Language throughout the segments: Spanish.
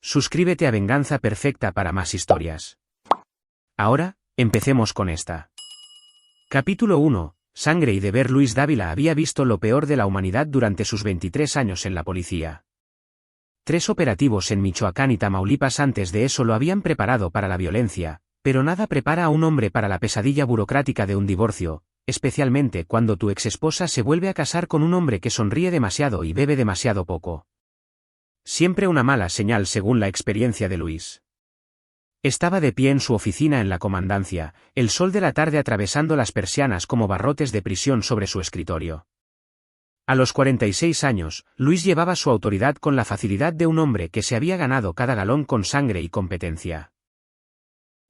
Suscríbete a Venganza Perfecta para más historias. Ahora, empecemos con esta. Capítulo 1. Sangre y deber. Luis Dávila había visto lo peor de la humanidad durante sus 23 años en la policía. 3 operativos en Michoacán y Tamaulipas antes de eso lo habían preparado para la violencia, pero nada prepara a un hombre para la pesadilla burocrática de un divorcio, especialmente cuando tu exesposa se vuelve a casar con un hombre que sonríe demasiado y bebe demasiado poco. Siempre una mala señal según la experiencia de Luis. Estaba de pie en su oficina en la comandancia, el sol de la tarde atravesando las persianas como barrotes de prisión sobre su escritorio. A los 46 años, Luis llevaba su autoridad con la facilidad de un hombre que se había ganado cada galón con sangre y competencia.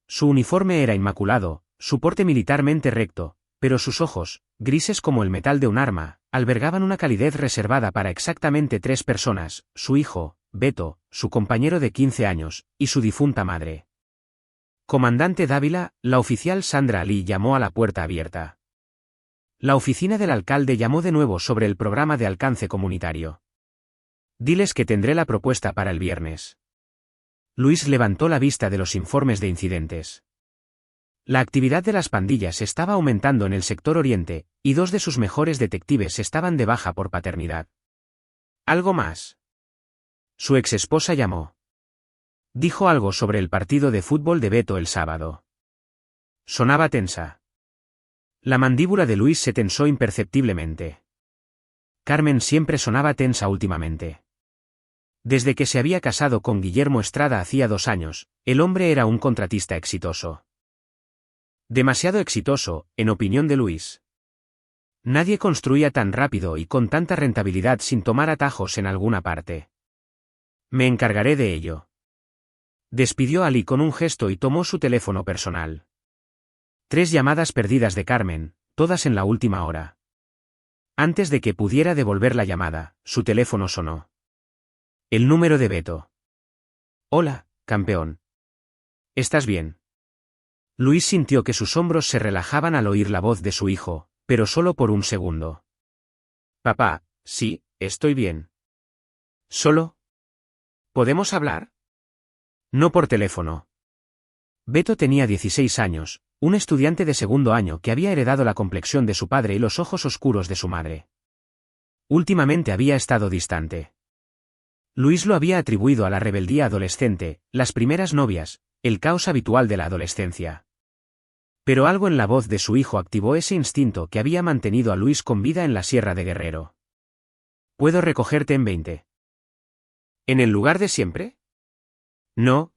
Su uniforme era inmaculado, su porte militarmente recto, pero sus ojos, grises como el metal de un arma, albergaban una calidez reservada para exactamente 3 personas: su hijo, Beto, su compañero de 15 años, y su difunta madre. Comandante Dávila, la oficial Sandra Ali llamó a la puerta abierta. La oficina del alcalde llamó de nuevo sobre el programa de alcance comunitario. Diles que tendré la propuesta para el viernes. Luis levantó la vista de los informes de incidentes. La actividad de las pandillas estaba aumentando en el sector oriente, y 2 de sus mejores detectives estaban de baja por paternidad. ¿Algo más? Su exesposa llamó. Dijo algo sobre el partido de fútbol de Beto el sábado. Sonaba tensa. La mandíbula de Luis se tensó imperceptiblemente. Carmen siempre sonaba tensa últimamente. Desde que se había casado con Guillermo Estrada hacía 2 años, el hombre era un contratista exitoso. Demasiado exitoso, en opinión de Luis. Nadie construía tan rápido y con tanta rentabilidad sin tomar atajos en alguna parte. Me encargaré de ello. Despidió a Ali con un gesto y tomó su teléfono personal. 3 llamadas perdidas de Carmen, todas en la última hora. Antes de que pudiera devolver la llamada, su teléfono sonó. El número de Beto. Hola, campeón. ¿Estás bien? Luis sintió que sus hombros se relajaban al oír la voz de su hijo, pero solo por un segundo. Papá, sí, estoy bien. ¿Solo? ¿Podemos hablar? No por teléfono. Beto tenía 16 años, un estudiante de segundo año que había heredado la complexión de su padre y los ojos oscuros de su madre. Últimamente había estado distante. Luis lo había atribuido a la rebeldía adolescente, las primeras novias, el caos habitual de la adolescencia. Pero algo en la voz de su hijo activó ese instinto que había mantenido a Luis con vida en la Sierra de Guerrero. ¿Puedo recogerte en 20? ¿En el lugar de siempre? No.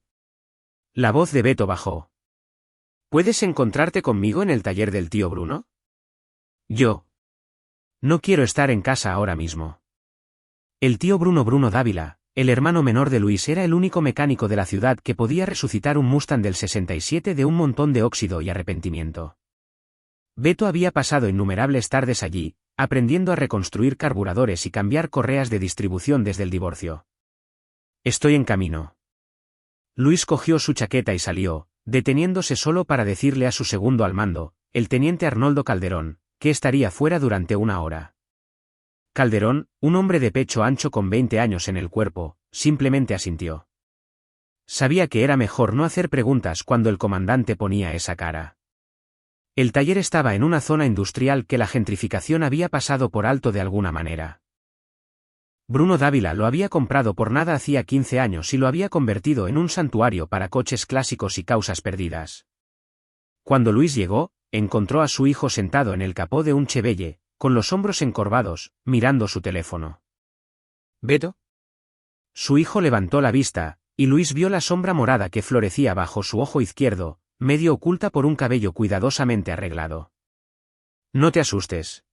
La voz de Beto bajó. ¿Puedes encontrarte conmigo en el taller del tío Bruno? Yo. No quiero estar en casa ahora mismo. El tío Bruno Dávila, el hermano menor de Luis, era el único mecánico de la ciudad que podía resucitar un Mustang del 67 de un montón de óxido y arrepentimiento. Beto había pasado innumerables tardes allí, aprendiendo a reconstruir carburadores y cambiar correas de distribución desde el divorcio. Estoy en camino. Luis cogió su chaqueta y salió, deteniéndose solo para decirle a su segundo al mando, el teniente Arnoldo Calderón, que estaría fuera durante 1 hora. Calderón, un hombre de pecho ancho con 20 años en el cuerpo, simplemente asintió. Sabía que era mejor no hacer preguntas cuando el comandante ponía esa cara. El taller estaba en una zona industrial que la gentrificación había pasado por alto de alguna manera. Bruno Dávila lo había comprado por nada hacía 15 años y lo había convertido en un santuario para coches clásicos y causas perdidas. Cuando Luis llegó, encontró a su hijo sentado en el capó de un Chevelle, con los hombros encorvados, mirando su teléfono. ¿Beto? Su hijo levantó la vista, y Luis vio la sombra morada que florecía bajo su ojo izquierdo, medio oculta por un cabello cuidadosamente arreglado. No te asustes.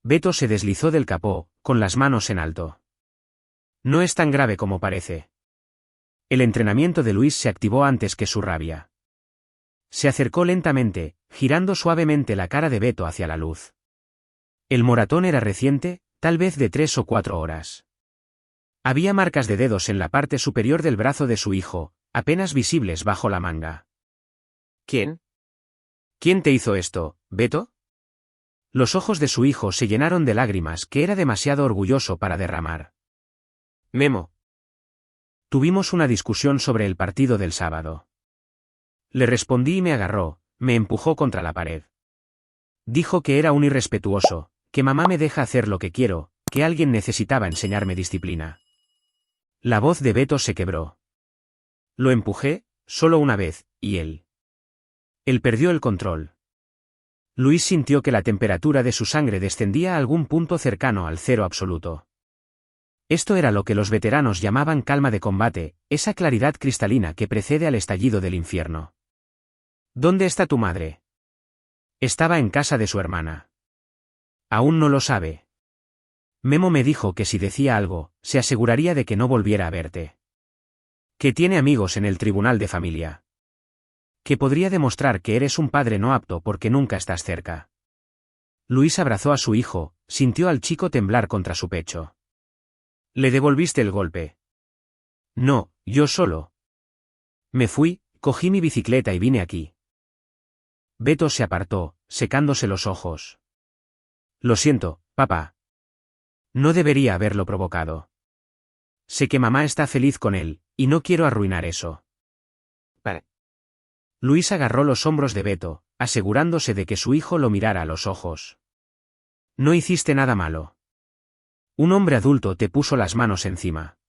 Beto se deslizó del capó, con las manos en alto. No es tan grave como parece. El entrenamiento de Luis se activó antes que su rabia. Se acercó lentamente, girando suavemente la cara de Beto hacia la luz. El moratón era reciente, tal vez de 3 o 4 horas. Había marcas de dedos en la parte superior del brazo de su hijo, apenas visibles bajo la manga. ¿Quién? ¿Quién te hizo esto, Beto? Los ojos de su hijo se llenaron de lágrimas que era demasiado orgulloso para derramar. Memo. Tuvimos una discusión sobre el partido del sábado. Le respondí y me agarró, me empujó contra la pared. Dijo que era un irrespetuoso, que mamá me deja hacer lo que quiero, que alguien necesitaba enseñarme disciplina. La voz de Beto se quebró. Lo empujé, solo una vez, y él. Él perdió el control. Luis sintió que la temperatura de su sangre descendía a algún punto cercano al cero absoluto. Esto era lo que los veteranos llamaban calma de combate, esa claridad cristalina que precede al estallido del infierno. ¿Dónde está tu madre? Estaba en casa de su hermana. Aún no lo sabe. Memo me dijo que si decía algo, se aseguraría de que no volviera a verte. Que tiene amigos en el tribunal de familia. Que podría demostrar que eres un padre no apto porque nunca estás cerca. Luis abrazó a su hijo, sintió al chico temblar contra su pecho. ¿Le devolviste el golpe? No, yo solo. Me fui, cogí mi bicicleta y vine aquí. Beto se apartó, secándose los ojos. Lo siento, papá. No debería haberlo provocado. Sé que mamá está feliz con él, y no quiero arruinar eso. Luis agarró los hombros de Beto, asegurándose de que su hijo lo mirara a los ojos. No hiciste nada malo. Un hombre adulto te puso las manos encima.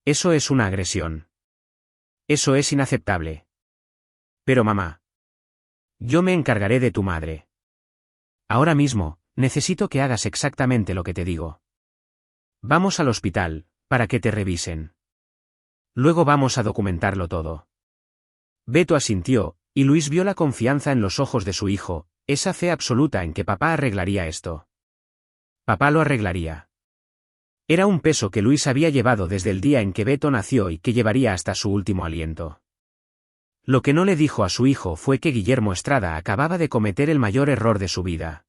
Eso es una agresión. Eso es inaceptable. Pero mamá. Yo me encargaré de tu madre. Ahora mismo, necesito que hagas exactamente lo que te digo. Vamos al hospital, para que te revisen. Luego vamos a documentarlo todo. Beto asintió, y Luis vio la confianza en los ojos de su hijo, esa fe absoluta en que papá arreglaría esto. Papá lo arreglaría. Era un peso que Luis había llevado desde el día en que Beto nació y que llevaría hasta su último aliento. Lo que no le dijo a su hijo fue que Guillermo Estrada acababa de cometer el mayor error de su vida.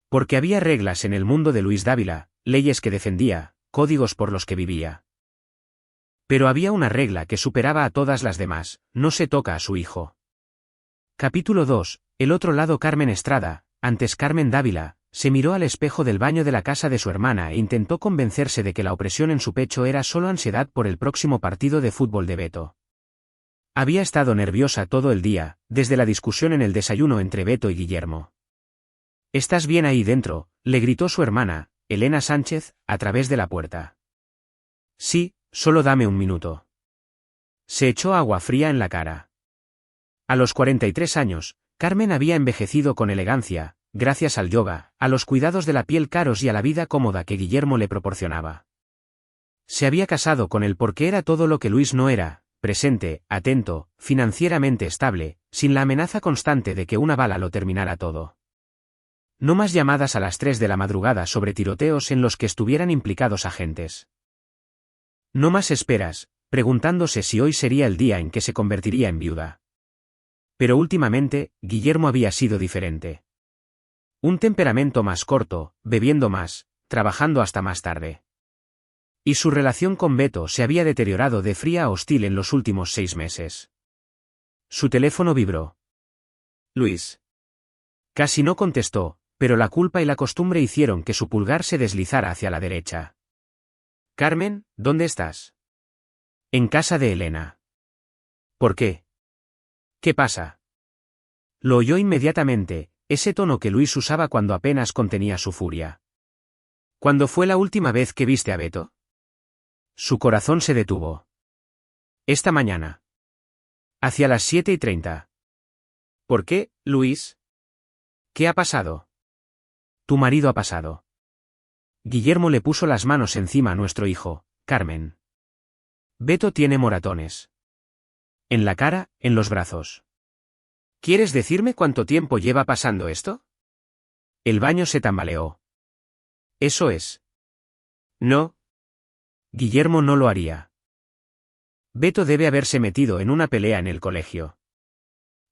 Porque había reglas en el mundo de Luis Dávila, leyes que defendía, códigos por los que vivía. Pero había una regla que superaba a todas las demás: no se toca a su hijo. Capítulo 2. El otro lado. Carmen Estrada, antes Carmen Dávila, se miró al espejo del baño de la casa de su hermana e intentó convencerse de que la opresión en su pecho era solo ansiedad por el próximo partido de fútbol de Beto. Había estado nerviosa todo el día, desde la discusión en el desayuno entre Beto y Guillermo. «¿Estás bien ahí dentro?», le gritó su hermana, Elena Sánchez, a través de la puerta. «Sí, solo dame un minuto». Se echó agua fría en la cara. A los 43 años, Carmen había envejecido con elegancia, gracias al yoga, a los cuidados de la piel caros y a la vida cómoda que Guillermo le proporcionaba. Se había casado con él porque era todo lo que Luis no era: presente, atento, financieramente estable, sin la amenaza constante de que una bala lo terminara todo. No más llamadas a las 3 de la madrugada sobre tiroteos en los que estuvieran implicados agentes. No más esperas, preguntándose si hoy sería el día en que se convertiría en viuda. Pero últimamente, Guillermo había sido diferente. Un temperamento más corto, bebiendo más, trabajando hasta más tarde. Y su relación con Beto se había deteriorado de fría a hostil en los últimos 6 meses. Su teléfono vibró. Luis. Casi no contestó, pero la culpa y la costumbre hicieron que su pulgar se deslizara hacia la derecha. Carmen, ¿dónde estás? En casa de Elena. ¿Por qué? ¿Qué pasa? Lo oyó inmediatamente, ese tono que Luis usaba cuando apenas contenía su furia. ¿Cuándo fue la última vez que viste a Beto? Su corazón se detuvo. Esta mañana. Hacia las 7:30. ¿Por qué, Luis? ¿Qué ha pasado? Tu marido ha pasado. Guillermo le puso las manos encima a nuestro hijo, Carmen. Beto tiene moratones. En la cara, en los brazos. ¿Quieres decirme cuánto tiempo lleva pasando esto? El baño se tambaleó. Eso es. No. Guillermo no lo haría. Beto debe haberse metido en una pelea en el colegio.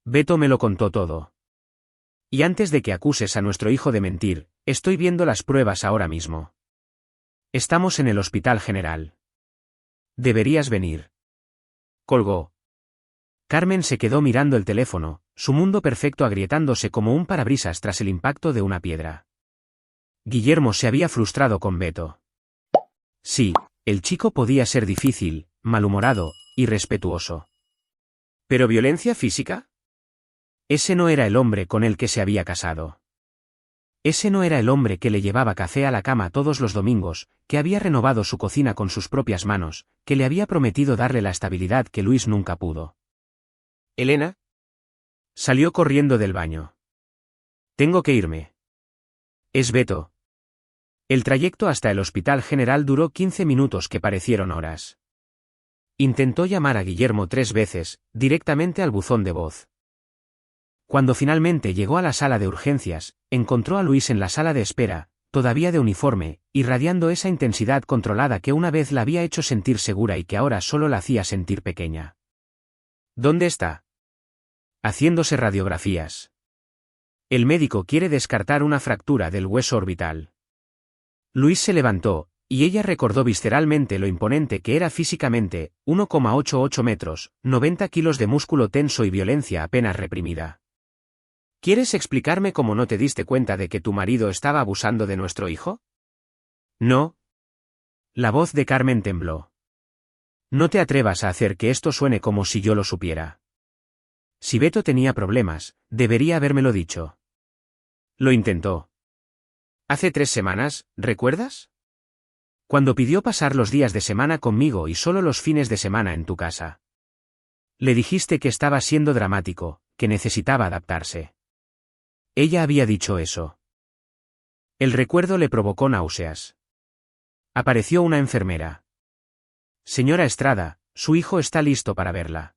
Beto me lo contó todo. Y antes de que acuses a nuestro hijo de mentir, estoy viendo las pruebas ahora mismo. Estamos en el hospital general. Deberías venir. Colgó. Carmen se quedó mirando el teléfono, su mundo perfecto agrietándose como un parabrisas tras el impacto de una piedra. Guillermo se había frustrado con Beto. Sí, el chico podía ser difícil, malhumorado, irrespetuoso. ¿Pero violencia física? Ese no era el hombre con el que se había casado. Ese no era el hombre que le llevaba café a la cama todos los domingos, que había renovado su cocina con sus propias manos, que le había prometido darle la estabilidad que Luis nunca pudo. ¿Elena? Salió corriendo del baño. Tengo que irme. Es Beto. El trayecto hasta el Hospital General duró 15 minutos que parecieron horas. Intentó llamar a Guillermo 3 veces, directamente al buzón de voz. Cuando finalmente llegó a la sala de urgencias, encontró a Luis en la sala de espera, todavía de uniforme, irradiando esa intensidad controlada que una vez la había hecho sentir segura y que ahora solo la hacía sentir pequeña. ¿Dónde está? Haciéndose radiografías. El médico quiere descartar una fractura del hueso orbital. Luis se levantó, y ella recordó visceralmente lo imponente que era físicamente, 1,88 metros, 90 kilos de músculo tenso y violencia apenas reprimida. ¿Quieres explicarme cómo no te diste cuenta de que tu marido estaba abusando de nuestro hijo? No. La voz de Carmen tembló. No te atrevas a hacer que esto suene como si yo lo supiera. Si Beto tenía problemas, debería habérmelo dicho. Lo intentó. Hace 3 semanas, ¿recuerdas? Cuando pidió pasar los días de semana conmigo y solo los fines de semana en tu casa. Le dijiste que estaba siendo dramático, que necesitaba adaptarse. Ella había dicho eso. El recuerdo le provocó náuseas. Apareció una enfermera. Señora Estrada, su hijo está listo para verla.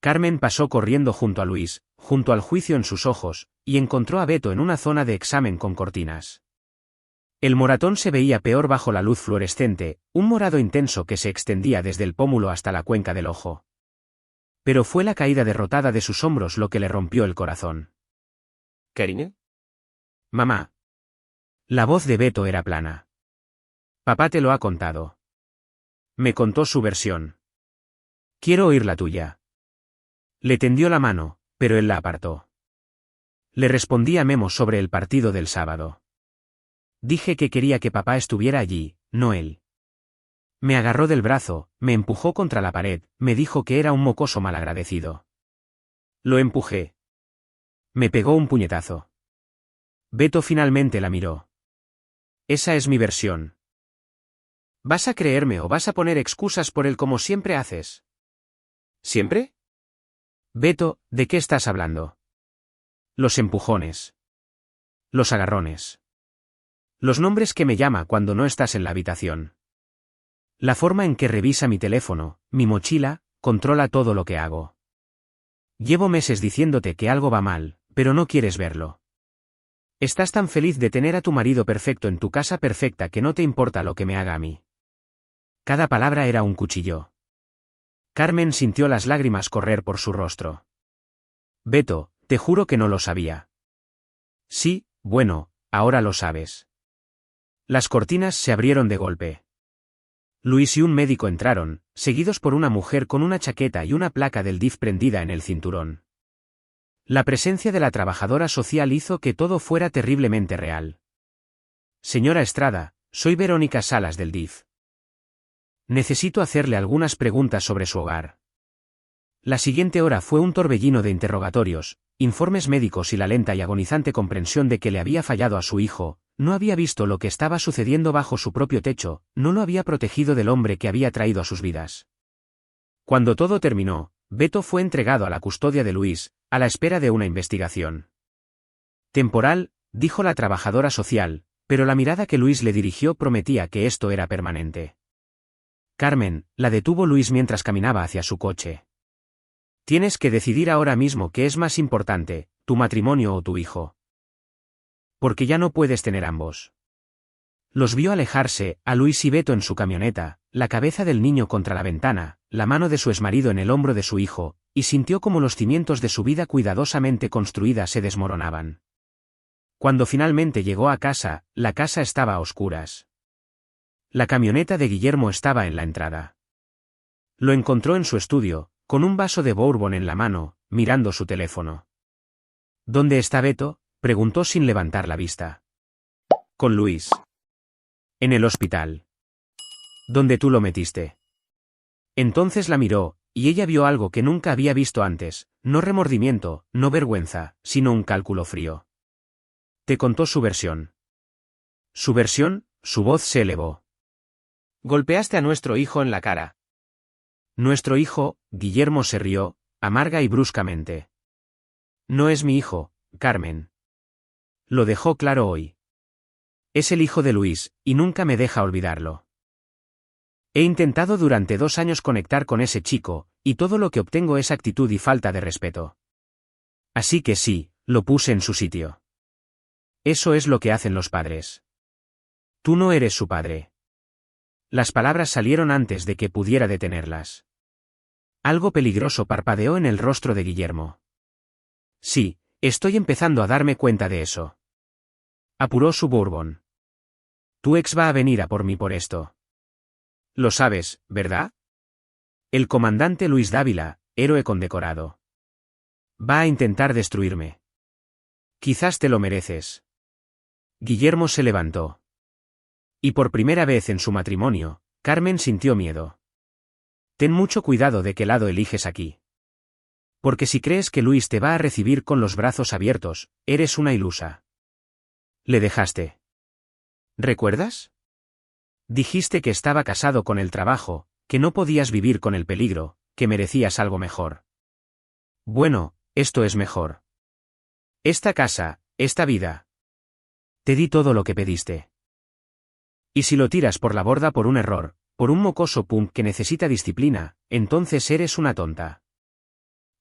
Carmen pasó corriendo junto a Luis, junto al juicio en sus ojos, y encontró a Beto en una zona de examen con cortinas. El moratón se veía peor bajo la luz fluorescente, un morado intenso que se extendía desde el pómulo hasta la cuenca del ojo. Pero fue la caída derrotada de sus hombros lo que le rompió el corazón. ¿Karine? Mamá. La voz de Beto era plana. Papá te lo ha contado. Me contó su versión. Quiero oír la tuya. Le tendió la mano, pero él la apartó. Le respondí a Memo sobre el partido del sábado. Dije que quería que papá estuviera allí, no él. Me agarró del brazo, me empujó contra la pared, me dijo que era un mocoso malagradecido. Lo empujé. Me pegó un puñetazo. Beto finalmente la miró. Esa es mi versión. ¿Vas a creerme o vas a poner excusas por él como siempre haces? ¿Siempre? Beto, ¿de qué estás hablando? Los empujones. Los agarrones. Los nombres que me llama cuando no estás en la habitación. La forma en que revisa mi teléfono, mi mochila, controla todo lo que hago. Llevo meses diciéndote que algo va mal, pero no quieres verlo. Estás tan feliz de tener a tu marido perfecto en tu casa perfecta que no te importa lo que me haga a mí. Cada palabra era un cuchillo. Carmen sintió las lágrimas correr por su rostro. Beto, te juro que no lo sabía. Sí, bueno, ahora lo sabes. Las cortinas se abrieron de golpe. Luis y un médico entraron, seguidos por una mujer con una chaqueta y una placa del DIF prendida en el cinturón. La presencia de la trabajadora social hizo que todo fuera terriblemente real. Señora Estrada, soy Verónica Salas del DIF. Necesito hacerle algunas preguntas sobre su hogar. La siguiente hora fue un torbellino de interrogatorios, informes médicos y la lenta y agonizante comprensión de que le había fallado a su hijo, no había visto lo que estaba sucediendo bajo su propio techo, no lo había protegido del hombre que había traído a sus vidas. Cuando todo terminó, Beto fue entregado a la custodia de Luis, a la espera de una investigación. Temporal, dijo la trabajadora social, pero la mirada que Luis le dirigió prometía que esto era permanente. Carmen, la detuvo Luis mientras caminaba hacia su coche. Tienes que decidir ahora mismo qué es más importante, tu matrimonio o tu hijo. Porque ya no puedes tener ambos. Los vio alejarse, a Luis y Beto en su camioneta, la cabeza del niño contra la ventana, la mano de su exmarido en el hombro de su hijo, y sintió como los cimientos de su vida cuidadosamente construida se desmoronaban. Cuando finalmente llegó a casa, la casa estaba a oscuras. La camioneta de Guillermo estaba en la entrada. Lo encontró en su estudio, con un vaso de bourbon en la mano, mirando su teléfono. ¿Dónde está Beto?, preguntó sin levantar la vista. Con Luis. En el hospital. ¿Dónde tú lo metiste? Entonces la miró, y ella vio algo que nunca había visto antes, no remordimiento, no vergüenza, sino un cálculo frío. Te contó su versión. ¿Su versión? Su voz se elevó. Golpeaste a nuestro hijo en la cara. Nuestro hijo, Guillermo se rió, amarga y bruscamente. No es mi hijo, Carmen. Lo dejó claro hoy. Es el hijo de Luis, y nunca me deja olvidarlo. He intentado durante 2 años conectar con ese chico, y todo lo que obtengo es actitud y falta de respeto. Así que sí, lo puse en su sitio. Eso es lo que hacen los padres. Tú no eres su padre. Las palabras salieron antes de que pudiera detenerlas. Algo peligroso parpadeó en el rostro de Guillermo. Sí, estoy empezando a darme cuenta de eso. Apuró su Bourbon. Tu ex va a venir a por mí por esto. Lo sabes, ¿verdad? El comandante Luis Dávila, héroe condecorado. Va a intentar destruirme. Quizás te lo mereces. Guillermo se levantó. Y por primera vez en su matrimonio, Carmen sintió miedo. Ten mucho cuidado de qué lado eliges aquí. Porque si crees que Luis te va a recibir con los brazos abiertos, eres una ilusa. Le dejaste. ¿Recuerdas? Dijiste que estaba casado con el trabajo, que no podías vivir con el peligro, que merecías algo mejor. Bueno, esto es mejor. Esta casa, esta vida. Te di todo lo que pediste. Y si lo tiras por la borda por un error, por un mocoso punk que necesita disciplina, entonces eres una tonta.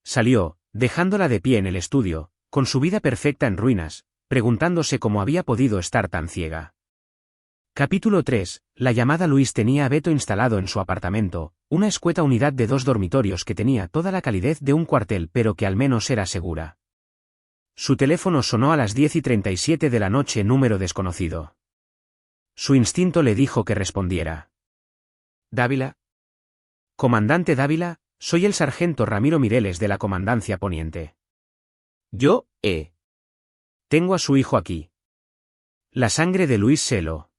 Salió, dejándola de pie en el estudio, con su vida perfecta en ruinas, preguntándose cómo había podido estar tan ciega. Capítulo 3. La llamada Luis tenía a Beto instalado en su apartamento, una escueta unidad de 2 dormitorios que tenía toda la calidez de un cuartel pero que al menos era segura. Su teléfono sonó a las 10:37 de la noche, número desconocido. Su instinto le dijo que respondiera. ¿Dávila? Comandante Dávila, soy el sargento Ramiro Mireles de la Comandancia Poniente. Yo, Tengo a su hijo aquí. La sangre de Luis se heló.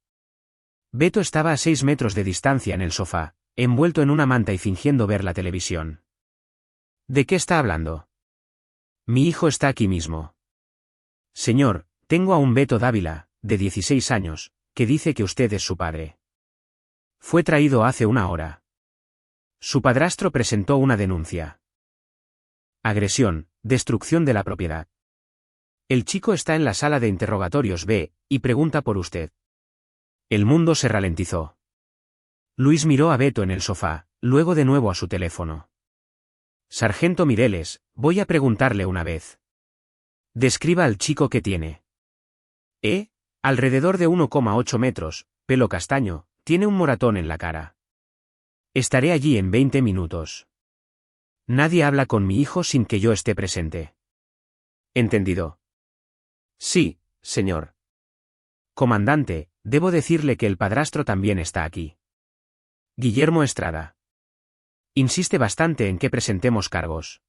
Beto estaba a 6 metros de distancia en el sofá, envuelto en una manta y fingiendo ver la televisión. ¿De qué está hablando? Mi hijo está aquí mismo. Señor, tengo a un Beto Dávila, de 16 años, que dice que usted es su padre. Fue traído hace 1 hora. Su padrastro presentó una denuncia. Agresión, destrucción de la propiedad. El chico está en la sala de interrogatorios B, y pregunta por usted. El mundo se ralentizó. Luis miró a Beto en el sofá, luego de nuevo a su teléfono. Sargento Mireles, voy a preguntarle una vez. Describa al chico que tiene. Alrededor de 1,8 metros, pelo castaño, tiene un moratón en la cara. Estaré allí en 20 minutos. Nadie habla con mi hijo sin que yo esté presente. ¿Entendido? Sí, señor. Comandante, debo decirle que el padrastro también está aquí. Guillermo Estrada. Insiste bastante en que presentemos cargos.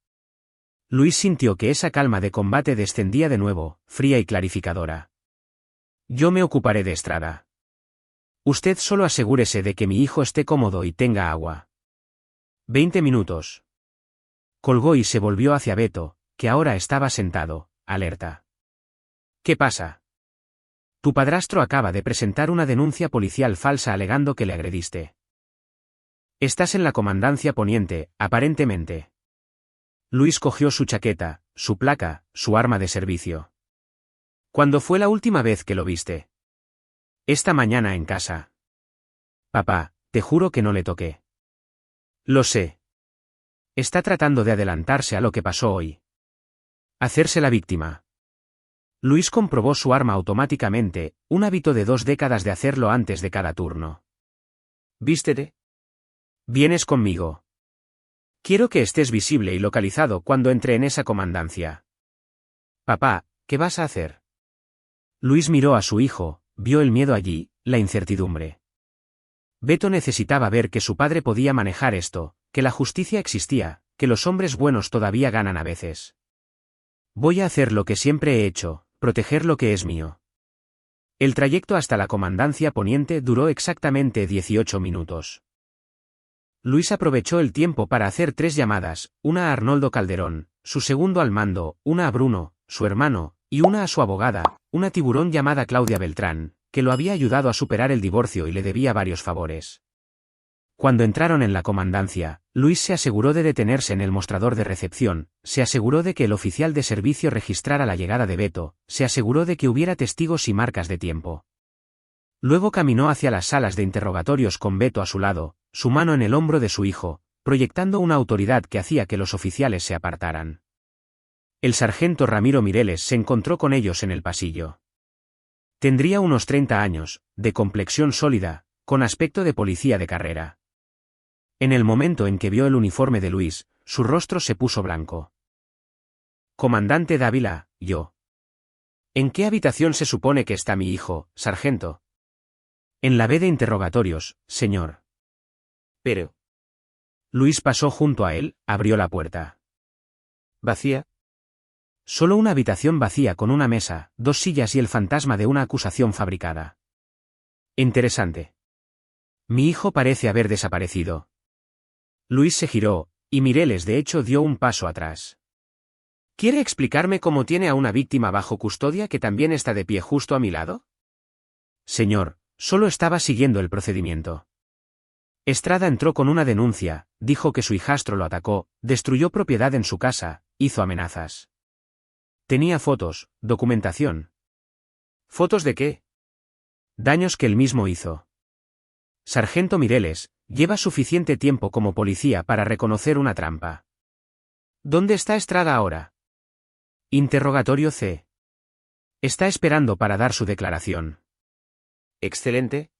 Luis sintió que esa calma de combate descendía de nuevo, fría y clarificadora. Yo me ocuparé de Estrada. Usted solo asegúrese de que mi hijo esté cómodo y tenga agua. 20 minutos. Colgó y se volvió hacia Beto, que ahora estaba sentado, alerta. ¿Qué pasa? Tu padrastro acaba de presentar una denuncia policial falsa alegando que le agrediste. Estás en la Comandancia Poniente, aparentemente. Luis cogió su chaqueta, su placa, su arma de servicio. ¿Cuándo fue la última vez que lo viste? Esta mañana en casa. Papá, te juro que no le toqué. Lo sé. Está tratando de adelantarse a lo que pasó hoy. Hacerse la víctima. Luis comprobó su arma automáticamente, un hábito de 2 décadas de hacerlo antes de cada turno. Vístete. Vienes conmigo. Quiero que estés visible y localizado cuando entre en esa comandancia. Papá, ¿qué vas a hacer? Luis miró a su hijo, vio el miedo allí, la incertidumbre. Beto necesitaba ver que su padre podía manejar esto, que la justicia existía, que los hombres buenos todavía ganan a veces. Voy a hacer lo que siempre he hecho, proteger lo que es mío. El trayecto hasta la Comandancia Poniente duró exactamente 18 minutos. Luis aprovechó el tiempo para hacer 3 llamadas, una a Arnoldo Calderón, su segundo al mando, una a Bruno, su hermano, y una a su abogada, una tiburón llamada Claudia Beltrán, que lo había ayudado a superar el divorcio y le debía varios favores. Cuando entraron en la comandancia, Luis se aseguró de detenerse en el mostrador de recepción, se aseguró de que el oficial de servicio registrara la llegada de Beto, se aseguró de que hubiera testigos y marcas de tiempo. Luego caminó hacia las salas de interrogatorios con Beto a su lado, su mano en el hombro de su hijo, proyectando una autoridad que hacía que los oficiales se apartaran. El sargento Ramiro Mireles se encontró con ellos en el pasillo. Tendría unos 30 años, de complexión sólida, con aspecto de policía de carrera. En el momento en que vio el uniforme de Luis, su rostro se puso blanco. Comandante Dávila, yo. ¿En qué habitación se supone que está mi hijo, sargento? En la B de interrogatorios, señor. Pero. Luis pasó junto a él, abrió la puerta. ¿Vacía? Solo una habitación vacía con una mesa, 2 sillas y el fantasma de una acusación fabricada. Interesante. Mi hijo parece haber desaparecido. Luis se giró, y Mireles de hecho dio un paso atrás. ¿Quiere explicarme cómo tiene a una víctima bajo custodia que también está de pie justo a mi lado? Señor, solo estaba siguiendo el procedimiento. Estrada entró con una denuncia, dijo que su hijastro lo atacó, destruyó propiedad en su casa, hizo amenazas. Tenía fotos, documentación. ¿Fotos de qué? Daños que él mismo hizo. Sargento Mireles, lleva suficiente tiempo como policía para reconocer una trampa. ¿Dónde está Estrada ahora? Interrogatorio C. Está esperando para dar su declaración. Excelente.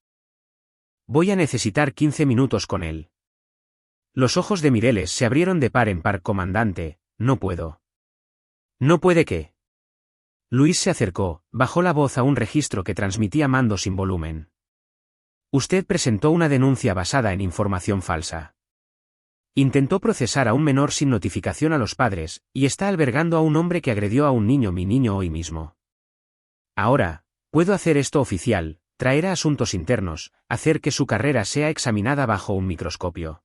Voy a necesitar 15 minutos con él. Los ojos de Mireles se abrieron de par en par. Comandante, no puedo. ¿No puede qué? Luis se acercó, bajó la voz a un registro que transmitía mando sin volumen. Usted presentó una denuncia basada en información falsa. Intentó procesar a un menor sin notificación a los padres, y está albergando a un hombre que agredió a un niño, mi niño, hoy mismo. Ahora, puedo hacer esto oficial, traer a asuntos internos, hacer que su carrera sea examinada bajo un microscopio.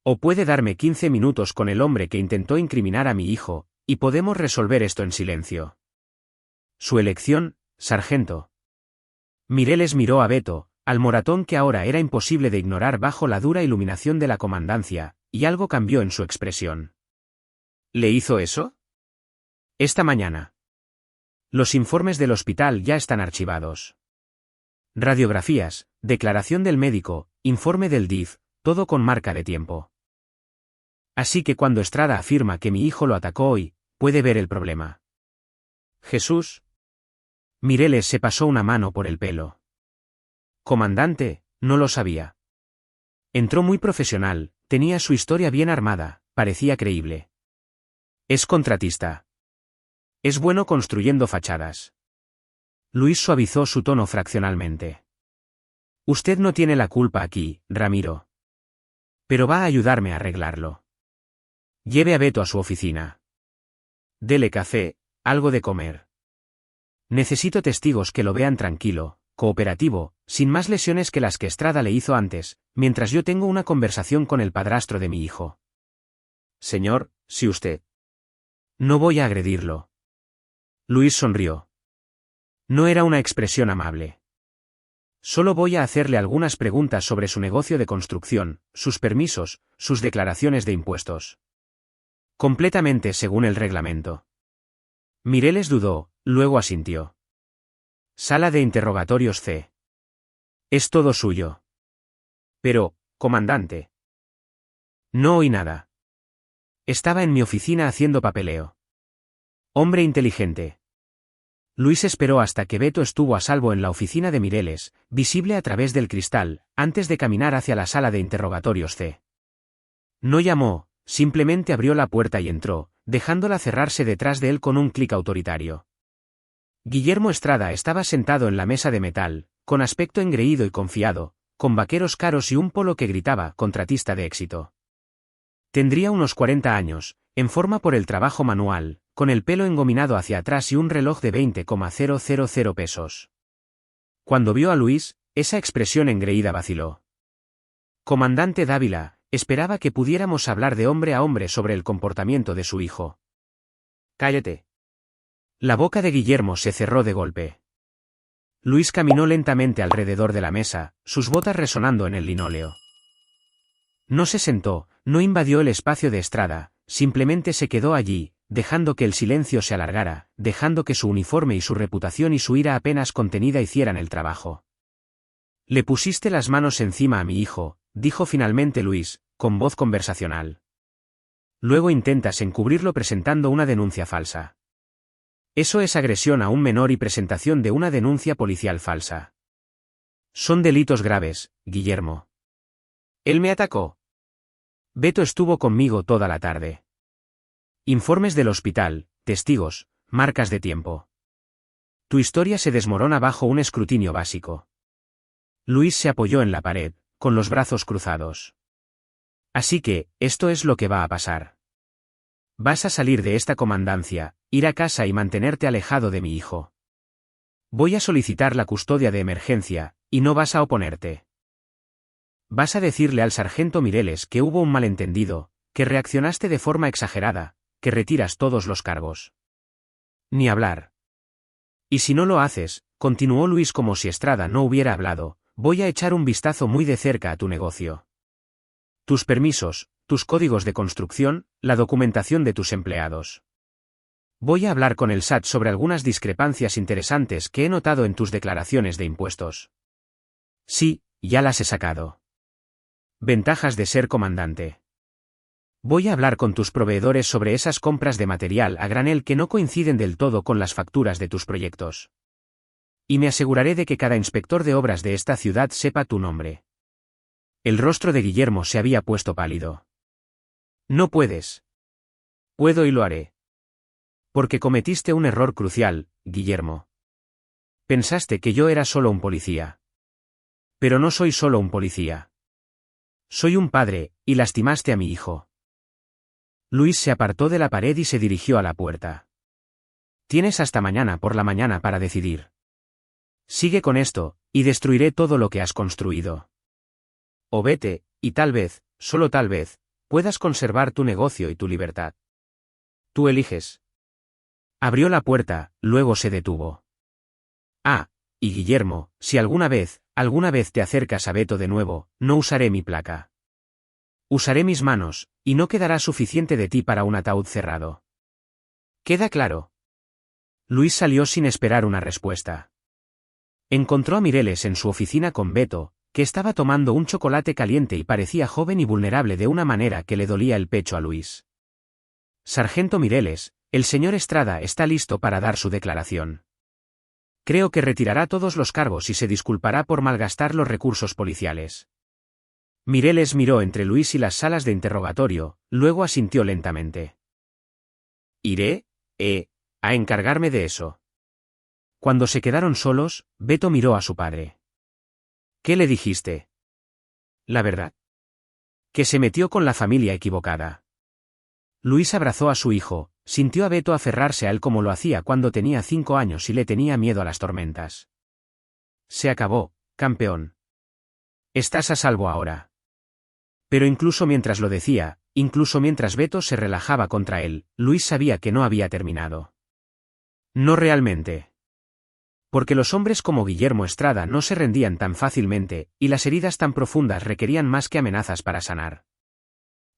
O puede darme 15 minutos con el hombre que intentó incriminar a mi hijo, y podemos resolver esto en silencio. Su elección, sargento. Mireles miró a Beto, al moratón que ahora era imposible de ignorar bajo la dura iluminación de la comandancia, y algo cambió en su expresión. ¿Le hizo eso? Esta mañana. Los informes del hospital ya están archivados. Radiografías, declaración del médico, informe del DIF, todo con marca de tiempo. Así que cuando Estrada afirma que mi hijo lo atacó hoy, puede ver el problema. Jesús. Mireles se pasó una mano por el pelo. Comandante, no lo sabía. Entró muy profesional, tenía su historia bien armada, parecía creíble. Es contratista. Es bueno construyendo fachadas. Luis suavizó su tono fraccionalmente. Usted no tiene la culpa aquí, Ramiro. Pero va a ayudarme a arreglarlo. Lleve a Beto a su oficina. Dele café, algo de comer. Necesito testigos que lo vean tranquilo, cooperativo, sin más lesiones que las que Estrada le hizo antes, mientras yo tengo una conversación con el padrastro de mi hijo. Señor, si usted. No voy a agredirlo. Luis sonrió. No era una expresión amable. Solo voy a hacerle algunas preguntas sobre su negocio de construcción, sus permisos, sus declaraciones de impuestos. Completamente según el reglamento. Mireles dudó, luego asintió. Sala de interrogatorios C. Es todo suyo. Pero, comandante. No oí nada. Estaba en mi oficina haciendo papeleo. Hombre inteligente. Luis esperó hasta que Beto estuvo a salvo en la oficina de Mireles, visible a través del cristal, antes de caminar hacia la sala de interrogatorios C. No llamó, simplemente abrió la puerta y entró, dejándola cerrarse detrás de él con un clic autoritario. Guillermo Estrada estaba sentado en la mesa de metal, con aspecto engreído y confiado, con vaqueros caros y un polo que gritaba contratista de éxito. Tendría unos 40 años, en forma por el trabajo manual, con el pelo engominado hacia atrás y un reloj de 20,000 pesos. Cuando vio a Luis, esa expresión engreída vaciló. Comandante Dávila, Esperaba que pudiéramos hablar de hombre a hombre sobre el comportamiento de su hijo. Cállate. La boca de Guillermo se cerró de golpe. Luis caminó lentamente alrededor de la mesa, sus botas resonando en el linóleo. No se sentó, no invadió el espacio de Estrada, simplemente se quedó allí, dejando que el silencio se alargara, dejando que su uniforme y su reputación y su ira apenas contenida hicieran el trabajo. Le pusiste las manos encima a mi hijo, dijo finalmente Luis, con voz conversacional. Luego intentas encubrirlo presentando una denuncia falsa. Eso es agresión a un menor y presentación de una denuncia policial falsa. Son delitos graves, Guillermo. Él me atacó. Beto estuvo conmigo toda la tarde. Informes del hospital, testigos, marcas de tiempo. Tu historia se desmorona bajo un escrutinio básico. Luis se apoyó en la pared, con los brazos cruzados. Así que, esto es lo que va a pasar. Vas a salir de esta comandancia, ir a casa y mantenerte alejado de mi hijo. Voy a solicitar la custodia de emergencia, y no vas a oponerte. Vas a decirle al sargento Mireles que hubo un malentendido, que reaccionaste de forma exagerada, que retiras todos los cargos. Ni hablar. Y si no lo haces, continuó Luis como si Estrada no hubiera hablado, voy a echar un vistazo muy de cerca a tu negocio. Tus permisos, tus códigos de construcción, la documentación de tus empleados. Voy a hablar con el SAT sobre algunas discrepancias interesantes que he notado en tus declaraciones de impuestos. Sí, ya las he sacado. Ventajas de ser comandante. Voy a hablar con tus proveedores sobre esas compras de material a granel que no coinciden del todo con las facturas de tus proyectos. Y me aseguraré de que cada inspector de obras de esta ciudad sepa tu nombre. El rostro de Guillermo se había puesto pálido. No puedes. Puedo y lo haré. Porque cometiste un error crucial, Guillermo. Pensaste que yo era solo un policía. Pero no soy solo un policía. Soy un padre, y lastimaste a mi hijo. Luis se apartó de la pared y se dirigió a la puerta. Tienes hasta mañana por la mañana para decidir. Sigue con esto, y destruiré todo lo que has construido. O vete, y tal vez, solo tal vez, puedas conservar tu negocio y tu libertad. Tú eliges. Abrió la puerta, luego se detuvo. Ah, y Guillermo, si alguna vez te acercas a Beto de nuevo, no usaré mi placa. Usaré mis manos, y no quedará suficiente de ti para un ataúd cerrado. ¿Queda claro? Luis salió sin esperar una respuesta. Encontró a Mireles en su oficina con Beto, que estaba tomando un chocolate caliente y parecía joven y vulnerable de una manera que le dolía el pecho a Luis. Sargento Mireles, el señor Estrada está listo para dar su declaración. Creo que retirará todos los cargos y se disculpará por malgastar los recursos policiales. Mireles miró entre Luis y las salas de interrogatorio, luego asintió lentamente. Iré, a encargarme de eso. Cuando se quedaron solos, Beto miró a su padre. ¿Qué le dijiste? La verdad. Que se metió con la familia equivocada. Luis abrazó a su hijo, sintió a Beto aferrarse a él como lo hacía cuando tenía 5 años y le tenía miedo a las tormentas. Se acabó, campeón. Estás a salvo ahora. Pero incluso mientras lo decía, incluso mientras Beto se relajaba contra él, Luis sabía que no había terminado. No realmente. Porque los hombres como Guillermo Estrada no se rendían tan fácilmente, y las heridas tan profundas requerían más que amenazas para sanar.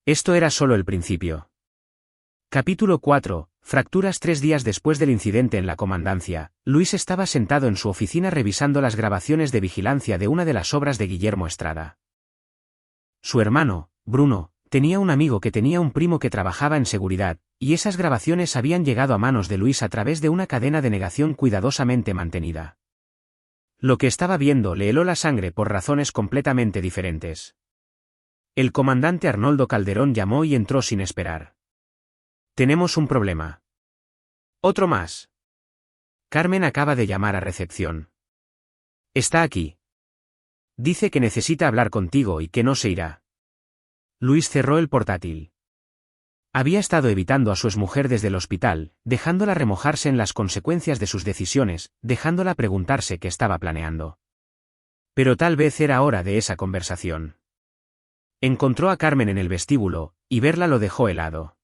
Esto era solo el principio. Capítulo 4. Fracturas. 3 días después del incidente en la comandancia, Luis estaba sentado en su oficina revisando las grabaciones de vigilancia de una de las obras de Guillermo Estrada. Su hermano, Bruno, tenía un amigo que tenía un primo que trabajaba en seguridad, y esas grabaciones habían llegado a manos de Luis a través de una cadena de negación cuidadosamente mantenida. Lo que estaba viendo le heló la sangre por razones completamente diferentes. El comandante Arnoldo Calderón llamó y entró sin esperar. Tenemos un problema. Otro más. Carmen acaba de llamar a recepción. Está aquí. Dice que necesita hablar contigo y que no se irá. Luis cerró el portátil. Había estado evitando a su exmujer desde el hospital, dejándola remojarse en las consecuencias de sus decisiones, dejándola preguntarse qué estaba planeando. Pero tal vez era hora de esa conversación. Encontró a Carmen en el vestíbulo, y verla lo dejó helado.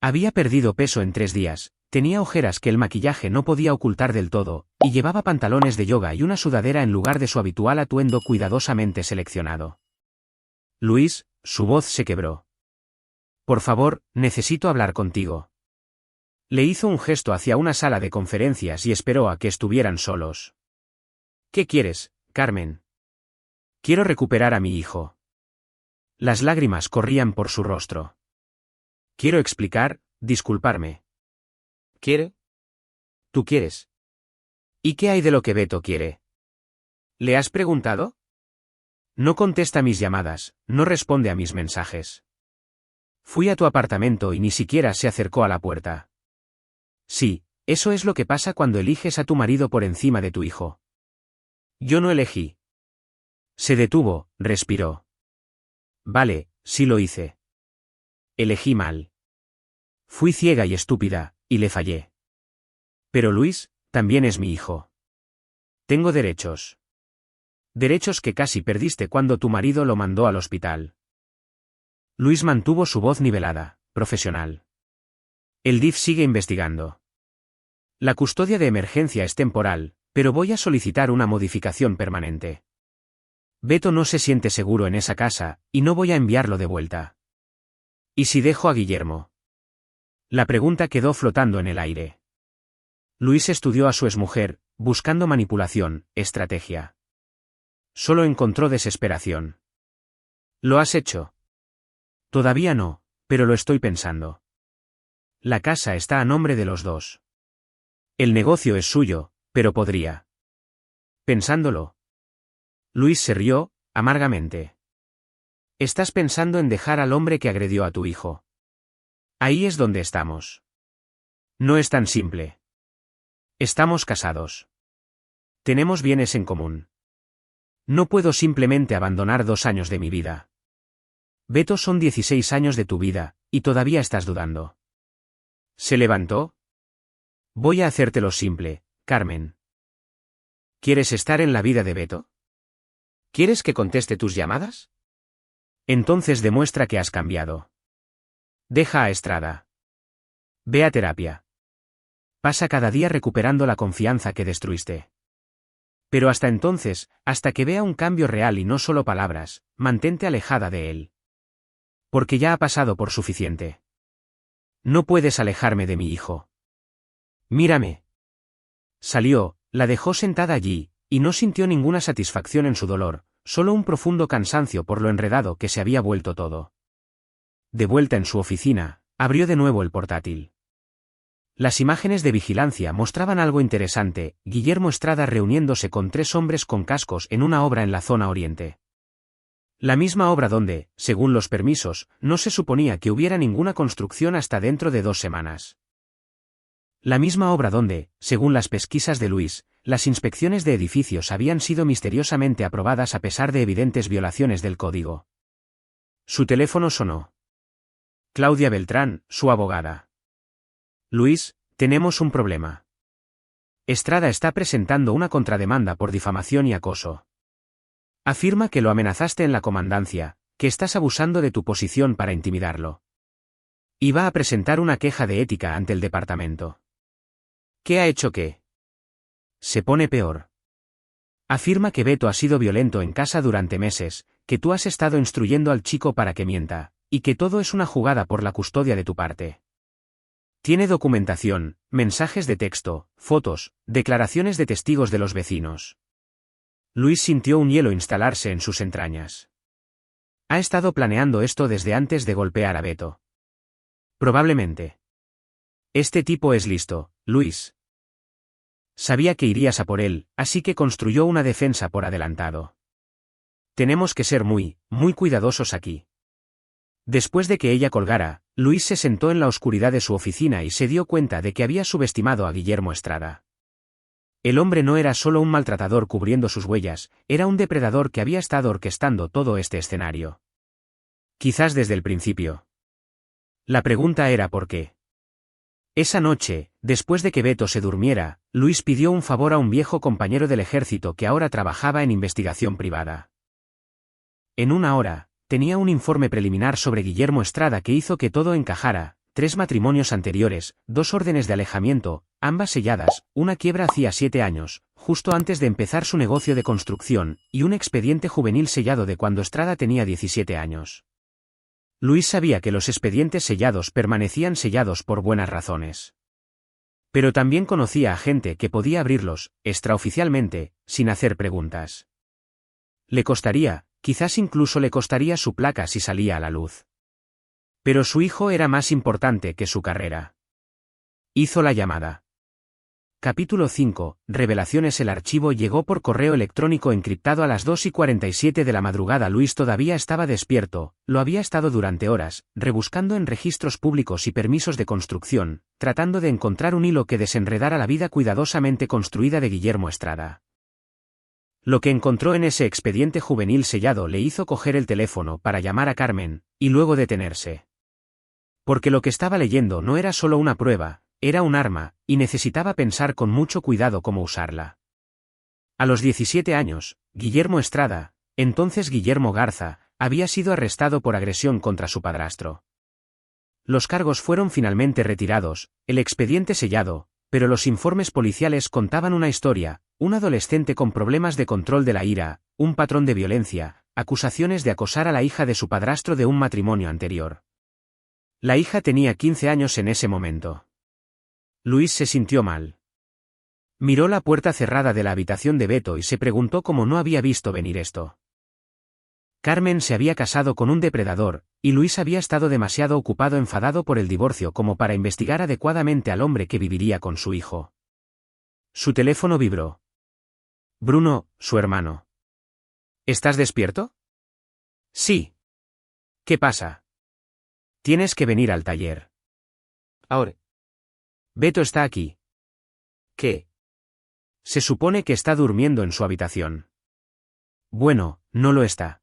Había perdido peso en 3 días, tenía ojeras que el maquillaje no podía ocultar del todo, y llevaba pantalones de yoga y una sudadera en lugar de su habitual atuendo cuidadosamente seleccionado. Luis, su voz se quebró. Por favor, necesito hablar contigo. Le hizo un gesto hacia una sala de conferencias y esperó a que estuvieran solos. ¿Qué quieres, Carmen? Quiero recuperar a mi hijo. Las lágrimas corrían por su rostro. Quiero explicar, disculparme. ¿Quiere? ¿Tú quieres? ¿Y qué hay de lo que Beto quiere? ¿Le has preguntado? No contesta mis llamadas, no responde a mis mensajes. Fui a tu apartamento y ni siquiera se acercó a la puerta. Sí, eso es lo que pasa cuando eliges a tu marido por encima de tu hijo. Yo no elegí. Se detuvo, respiró. Vale, sí lo hice. Elegí mal. Fui ciega y estúpida, y le fallé. Pero Luis, también es mi hijo. Tengo derechos. Derechos que casi perdiste cuando tu marido lo mandó al hospital. Luis mantuvo su voz nivelada, profesional. El DIF sigue investigando. La custodia de emergencia es temporal, pero voy a solicitar una modificación permanente. Beto no se siente seguro en esa casa, y no voy a enviarlo de vuelta. ¿Y si dejo a Guillermo? La pregunta quedó flotando en el aire. Luis estudió a su exmujer, buscando manipulación, estrategia. Solo encontró desesperación. ¿Lo has hecho? Todavía no, pero lo estoy pensando. La casa está a nombre de los dos. El negocio es suyo, pero podría. Pensándolo. Luis se rió, amargamente. Estás pensando en dejar al hombre que agredió a tu hijo. Ahí es donde estamos. No es tan simple. Estamos casados. Tenemos bienes en común. No puedo simplemente abandonar 2 años de mi vida. Beto, son 16 años de tu vida, y todavía estás dudando. Se levantó. Voy a hacértelo simple, Carmen. ¿Quieres estar en la vida de Beto? ¿Quieres que conteste tus llamadas? Entonces demuestra que has cambiado. Deja a Estrada. Ve a terapia. Pasa cada día recuperando la confianza que destruiste. Pero hasta entonces, hasta que vea un cambio real y no solo palabras, mantente alejada de él. Porque ya ha pasado por suficiente. No puedes alejarme de mi hijo. Mírame. Salió, la dejó sentada allí, y no sintió ninguna satisfacción en su dolor, solo un profundo cansancio por lo enredado que se había vuelto todo. De vuelta en su oficina, abrió de nuevo el portátil. Las imágenes de vigilancia mostraban algo interesante: Guillermo Estrada reuniéndose con 3 hombres con cascos en una obra en la zona oriente. La misma obra donde, según los permisos, no se suponía que hubiera ninguna construcción hasta dentro de 2 semanas. La misma obra donde, según las pesquisas de Luis, las inspecciones de edificios habían sido misteriosamente aprobadas a pesar de evidentes violaciones del código. Su teléfono sonó. Claudia Beltrán, su abogada. Luis, tenemos un problema. Estrada está presentando una contrademanda por difamación y acoso. Afirma que lo amenazaste en la comandancia, que estás abusando de tu posición para intimidarlo. Y va a presentar una queja de ética ante el departamento. ¿Qué ha hecho qué? Se pone peor. Afirma que Beto ha sido violento en casa durante meses, que tú has estado instruyendo al chico para que mienta, y que todo es una jugada por la custodia de tu parte. Tiene documentación, mensajes de texto, fotos, declaraciones de testigos de los vecinos. Luis sintió un hielo instalarse en sus entrañas. Ha estado planeando esto desde antes de golpear a Beto. Probablemente. Este tipo es listo, Luis. Sabía que irías a por él, así que construyó una defensa por adelantado. Tenemos que ser muy, muy cuidadosos aquí. Después de que ella colgara, Luis se sentó en la oscuridad de su oficina y se dio cuenta de que había subestimado a Guillermo Estrada. El hombre no era solo un maltratador cubriendo sus huellas, era un depredador que había estado orquestando todo este escenario. Quizás desde el principio. La pregunta era por qué. Esa noche, después de que Beto se durmiera, Luis pidió un favor a un viejo compañero del ejército que ahora trabajaba en investigación privada. En 1 hora, tenía un informe preliminar sobre Guillermo Estrada que hizo que todo encajara: 3 matrimonios anteriores, 2 órdenes de alejamiento, ambas selladas, una quiebra hacía 7 años, justo antes de empezar su negocio de construcción, y un expediente juvenil sellado de cuando Estrada tenía 17 años. Luis sabía que los expedientes sellados permanecían sellados por buenas razones. Pero también conocía a gente que podía abrirlos, extraoficialmente, sin hacer preguntas. Le costaría, quizás incluso le costaría su placa si salía a la luz. Pero su hijo era más importante que su carrera. Hizo la llamada. Capítulo 5. Revelaciones. El archivo llegó por correo electrónico encriptado a las 2:47 de la madrugada. Luis todavía estaba despierto, lo había estado durante horas, rebuscando en registros públicos y permisos de construcción, tratando de encontrar un hilo que desenredara la vida cuidadosamente construida de Guillermo Estrada. Lo que encontró en ese expediente juvenil sellado le hizo coger el teléfono para llamar a Carmen, y luego detenerse. Porque lo que estaba leyendo no era solo una prueba, era un arma, y necesitaba pensar con mucho cuidado cómo usarla. A los 17 años, Guillermo Estrada, entonces Guillermo Garza, había sido arrestado por agresión contra su padrastro. Los cargos fueron finalmente retirados, el expediente sellado, pero los informes policiales contaban una historia: un adolescente con problemas de control de la ira, un patrón de violencia, acusaciones de acosar a la hija de su padrastro de un matrimonio anterior. La hija tenía 15 años en ese momento. Luis se sintió mal. Miró la puerta cerrada de la habitación de Beto y se preguntó cómo no había visto venir esto. Carmen se había casado con un depredador, y Luis había estado demasiado ocupado enfadado por el divorcio como para investigar adecuadamente al hombre que viviría con su hijo. Su teléfono vibró. Bruno, su hermano. ¿Estás despierto? Sí. ¿Qué pasa? Tienes que venir al taller. Ahora. Beto está aquí. ¿Qué? Se supone que está durmiendo en su habitación. Bueno, no lo está.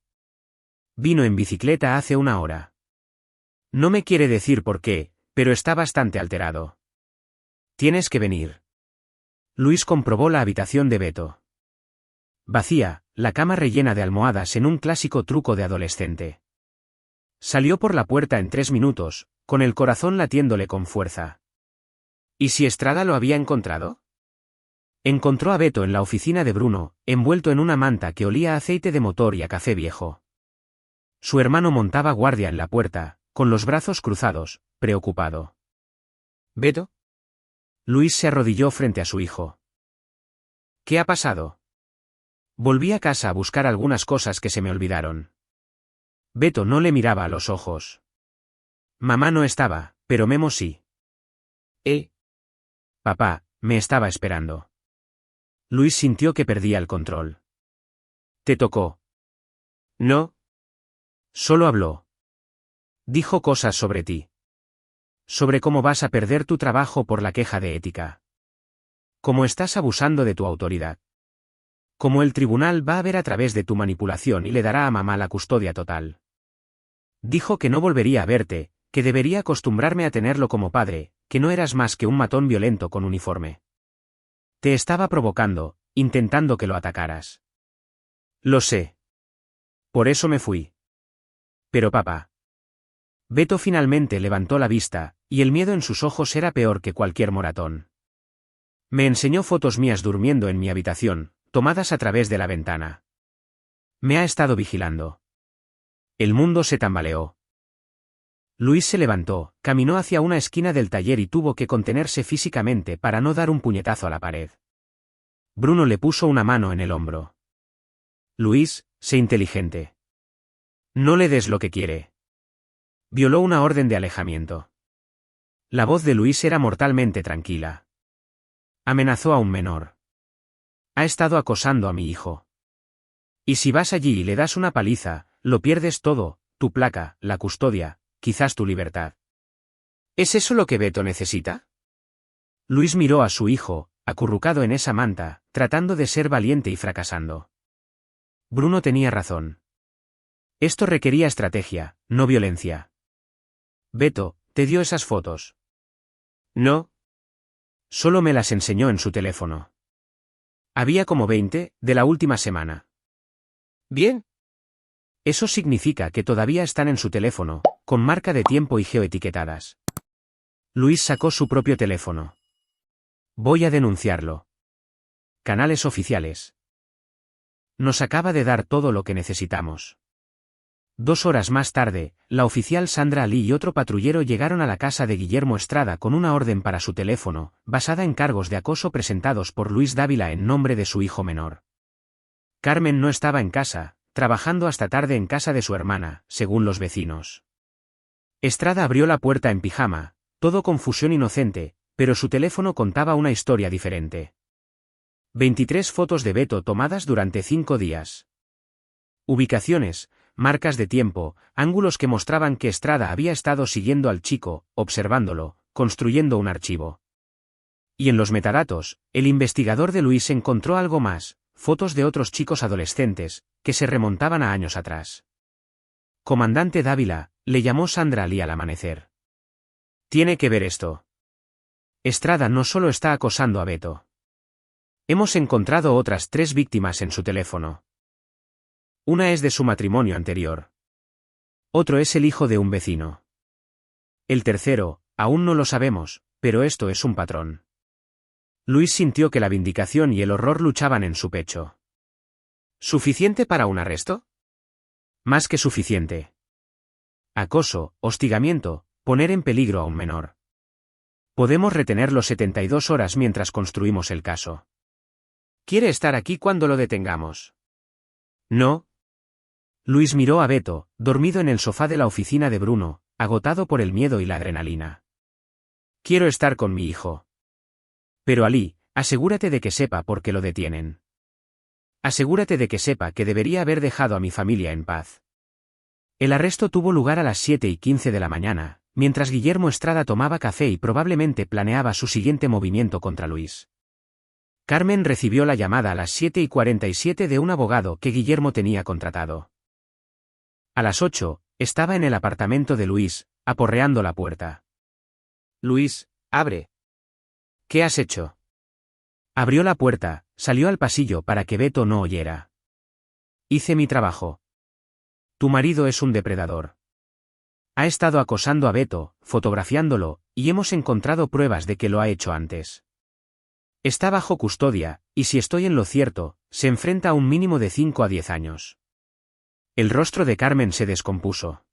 Vino en bicicleta hace una hora. No me quiere decir por qué, pero está bastante alterado. Tienes que venir. Luis comprobó la habitación de Beto. Vacía, la cama rellena de almohadas en un clásico truco de adolescente. Salió por la puerta en 3 minutos, con el corazón latiéndole con fuerza. ¿Y si Estrada lo había encontrado? Encontró a Beto en la oficina de Bruno, envuelto en una manta que olía a aceite de motor y a café viejo. Su hermano montaba guardia en la puerta, con los brazos cruzados, preocupado. ¿Beto? Luis se arrodilló frente a su hijo. ¿Qué ha pasado? Volví a casa a buscar algunas cosas que se me olvidaron. Beto no le miraba a los ojos. Mamá no estaba, pero Memo sí. Papá, me estaba esperando. Luis sintió que perdía el control. ¿Te tocó? No. Solo habló. Dijo cosas sobre ti. Sobre cómo vas a perder tu trabajo por la queja de ética. Cómo estás abusando de tu autoridad. Cómo el tribunal va a ver a través de tu manipulación y le dará a mamá la custodia total. Dijo que no volvería a verte, que debería acostumbrarme a tenerlo como padre, que no eras más que un matón violento con uniforme. Te estaba provocando, intentando que lo atacaras. Lo sé. Por eso me fui. Pero papá. Beto finalmente levantó la vista, y el miedo en sus ojos era peor que cualquier moratón. Me enseñó fotos mías durmiendo en mi habitación, tomadas a través de la ventana. Me ha estado vigilando. El mundo se tambaleó. Luis se levantó, caminó hacia una esquina del taller y tuvo que contenerse físicamente para no dar un puñetazo a la pared. Bruno le puso una mano en el hombro. Luis, sé inteligente. No le des lo que quiere. Violó una orden de alejamiento. La voz de Luis era mortalmente tranquila. Amenazó a un menor. Ha estado acosando a mi hijo. Y si vas allí y le das una paliza, lo pierdes todo, tu placa, la custodia, quizás tu libertad. ¿Es eso lo que Beto necesita? Luis miró a su hijo, acurrucado en esa manta, tratando de ser valiente y fracasando. Bruno tenía razón. Esto requería estrategia, no violencia. Beto, ¿te dio esas fotos? No. Solo me las enseñó en su teléfono. Había como 20, de la última semana. Bien. Eso significa que todavía están en su teléfono, con marca de tiempo y geoetiquetadas. Luis sacó su propio teléfono. Voy a denunciarlo. Canales oficiales. Nos acaba de dar todo lo que necesitamos. 2 horas más tarde, la oficial Sandra Lee y otro patrullero llegaron a la casa de Guillermo Estrada con una orden para su teléfono, basada en cargos de acoso presentados por Luis Dávila en nombre de su hijo menor. Carmen no estaba en casa, trabajando hasta tarde en casa de su hermana, según los vecinos. Estrada abrió la puerta en pijama, todo confusión inocente, pero su teléfono contaba una historia diferente. 23 fotos de Beto tomadas durante 5 días. Ubicaciones, marcas de tiempo, ángulos que mostraban que Estrada había estado siguiendo al chico, observándolo, construyendo un archivo. Y en los metadatos, el investigador de Luis encontró algo más, fotos de otros chicos adolescentes, que se remontaban a años atrás. Comandante Dávila, le llamó Sandra Lee al amanecer. Tiene que ver esto. Estrada no solo está acosando a Beto. Hemos encontrado otras 3 víctimas en su teléfono. Una es de su matrimonio anterior. Otro es el hijo de un vecino. El tercero, aún no lo sabemos, pero esto es un patrón. Luis sintió que la vindicación y el horror luchaban en su pecho. ¿Suficiente para un arresto? Más que suficiente. Acoso, hostigamiento, poner en peligro a un menor. Podemos retenerlo 72 horas mientras construimos el caso. ¿Quiere estar aquí cuando lo detengamos? No. Luis miró a Beto, dormido en el sofá de la oficina de Bruno, agotado por el miedo y la adrenalina. Quiero estar con mi hijo. Pero Ali, asegúrate de que sepa por qué lo detienen. Asegúrate de que sepa que debería haber dejado a mi familia en paz. El arresto tuvo lugar a las 7:15 de la mañana, mientras Guillermo Estrada tomaba café y probablemente planeaba su siguiente movimiento contra Luis. Carmen recibió la llamada a las 7:47 de un abogado que Guillermo tenía contratado. A las 8, estaba en el apartamento de Luis, aporreando la puerta. Luis, abre. ¿Qué has hecho? Abrió la puerta, salió al pasillo para que Beto no oyera. Hice mi trabajo. Tu marido es un depredador. Ha estado acosando a Beto, fotografiándolo, y hemos encontrado pruebas de que lo ha hecho antes. Está bajo custodia, y si estoy en lo cierto, se enfrenta a un mínimo de 5 a 10 años. El rostro de Carmen se descompuso.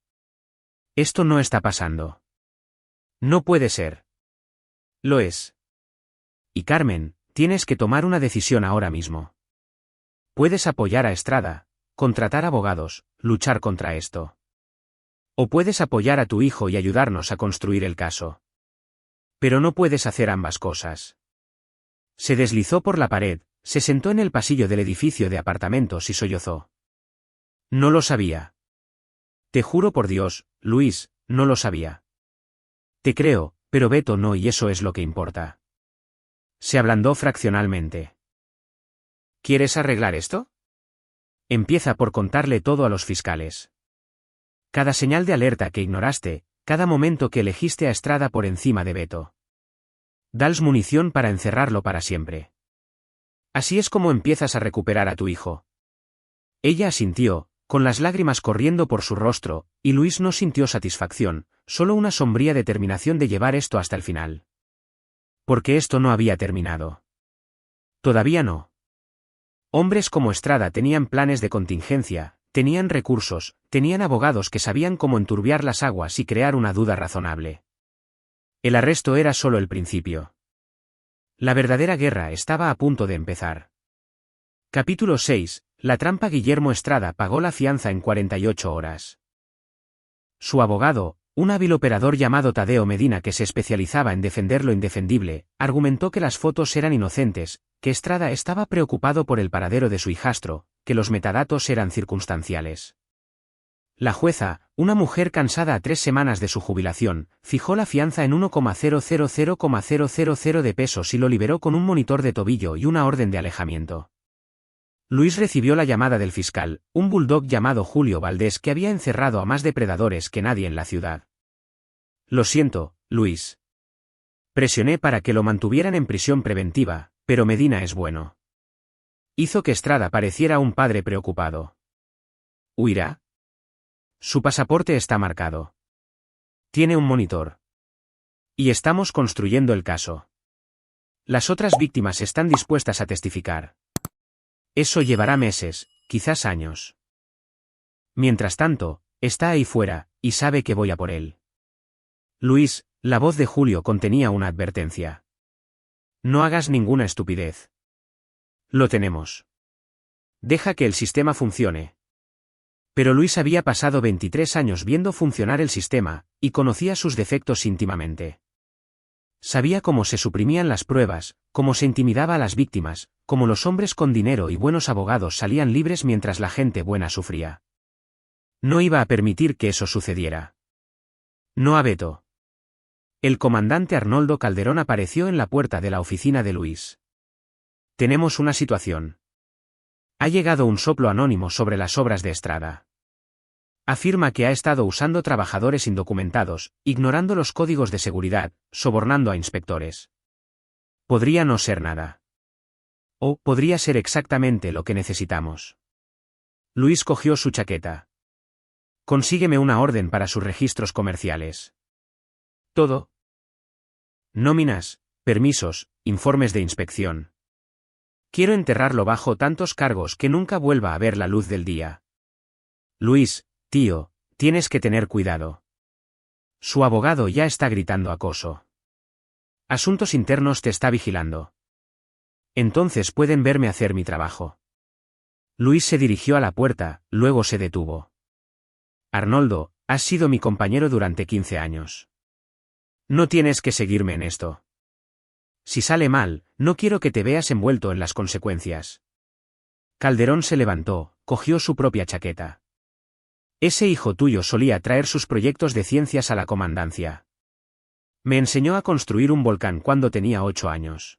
Esto no está pasando. No puede ser. Lo es. Y Carmen, tienes que tomar una decisión ahora mismo. Puedes apoyar a Estrada, contratar abogados, luchar contra esto. O puedes apoyar a tu hijo y ayudarnos a construir el caso. Pero no puedes hacer ambas cosas. Se deslizó por la pared, se sentó en el pasillo del edificio de apartamentos y sollozó. No lo sabía. Te juro por Dios, Luis, no lo sabía. Te creo, pero Beto no, y eso es lo que importa. Se ablandó fraccionalmente. ¿Quieres arreglar esto? Empieza por contarle todo a los fiscales. Cada señal de alerta que ignoraste, cada momento que elegiste a Estrada por encima de Beto. Dales munición para encerrarlo para siempre. Así es como empiezas a recuperar a tu hijo. Ella asintió, con las lágrimas corriendo por su rostro, y Luis no sintió satisfacción, solo una sombría determinación de llevar esto hasta el final. Porque esto no había terminado. Todavía no. Hombres como Estrada tenían planes de contingencia, tenían recursos, tenían abogados que sabían cómo enturbiar las aguas y crear una duda razonable. El arresto era solo el principio. La verdadera guerra estaba a punto de empezar. Capítulo 6. La trampa. Guillermo Estrada pagó la fianza en 48 horas. Su abogado, un hábil operador llamado Tadeo Medina que se especializaba en defender lo indefendible, argumentó que las fotos eran inocentes, que Estrada estaba preocupado por el paradero de su hijastro, que los metadatos eran circunstanciales. La jueza, una mujer cansada a 3 semanas de su jubilación, fijó la fianza en 1,000,000 de pesos y lo liberó con un monitor de tobillo y una orden de alejamiento. Luis recibió la llamada del fiscal, un bulldog llamado Julio Valdés que había encerrado a más depredadores que nadie en la ciudad. Lo siento, Luis. Presioné para que lo mantuvieran en prisión preventiva, pero Medina es bueno. Hizo que Estrada pareciera un padre preocupado. ¿Huirá? Su pasaporte está marcado. Tiene un monitor. Y estamos construyendo el caso. Las otras víctimas están dispuestas a testificar. Eso llevará meses, quizás años. Mientras tanto, está ahí fuera, y sabe que voy a por él. Luis, la voz de Julio contenía una advertencia. No hagas ninguna estupidez. Lo tenemos. Deja que el sistema funcione. Pero Luis había pasado 23 años viendo funcionar el sistema, y conocía sus defectos íntimamente. Sabía cómo se suprimían las pruebas, cómo se intimidaba a las víctimas, cómo los hombres con dinero y buenos abogados salían libres mientras la gente buena sufría. No iba a permitir que eso sucediera. No a Beto. El comandante Arnoldo Calderón apareció en la puerta de la oficina de Luis. Tenemos una situación. Ha llegado un soplo anónimo sobre las obras de Estrada. Afirma que ha estado usando trabajadores indocumentados, ignorando los códigos de seguridad, sobornando a inspectores. Podría no ser nada. O podría ser exactamente lo que necesitamos. Luis cogió su chaqueta. Consígueme una orden para sus registros comerciales. Todo. Nóminas, permisos, informes de inspección. Quiero enterrarlo bajo tantos cargos que nunca vuelva a ver la luz del día. Luis, tío, tienes que tener cuidado. Su abogado ya está gritando acoso. Asuntos Internos te está vigilando. Entonces pueden verme hacer mi trabajo. Luis se dirigió a la puerta, luego se detuvo. Arnoldo, has sido mi compañero durante 15 años. No tienes que seguirme en esto. Si sale mal, no quiero que te veas envuelto en las consecuencias. Calderón se levantó, cogió su propia chaqueta. Ese hijo tuyo solía traer sus proyectos de ciencias a la comandancia. Me enseñó a construir un volcán cuando tenía 8 años.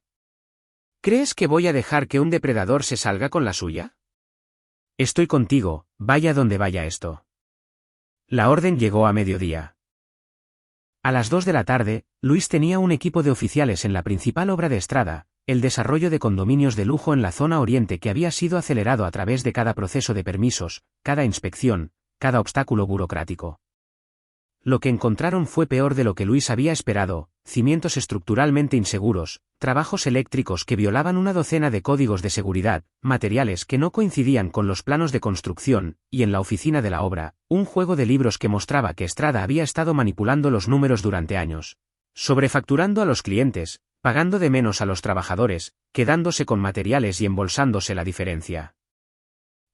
¿Crees que voy a dejar que un depredador se salga con la suya? Estoy contigo, vaya donde vaya esto. La orden llegó a mediodía. A las 2 de la tarde, Luis tenía un equipo de oficiales en la principal obra de Estrada, el desarrollo de condominios de lujo en la zona oriente que había sido acelerado a través de cada proceso de permisos, cada inspección, cada obstáculo burocrático. Lo que encontraron fue peor de lo que Luis había esperado: cimientos estructuralmente inseguros, trabajos eléctricos que violaban una docena de códigos de seguridad, materiales que no coincidían con los planos de construcción, y en la oficina de la obra, un juego de libros que mostraba que Estrada había estado manipulando los números durante años, sobrefacturando a los clientes, pagando de menos a los trabajadores, quedándose con materiales y embolsándose la diferencia.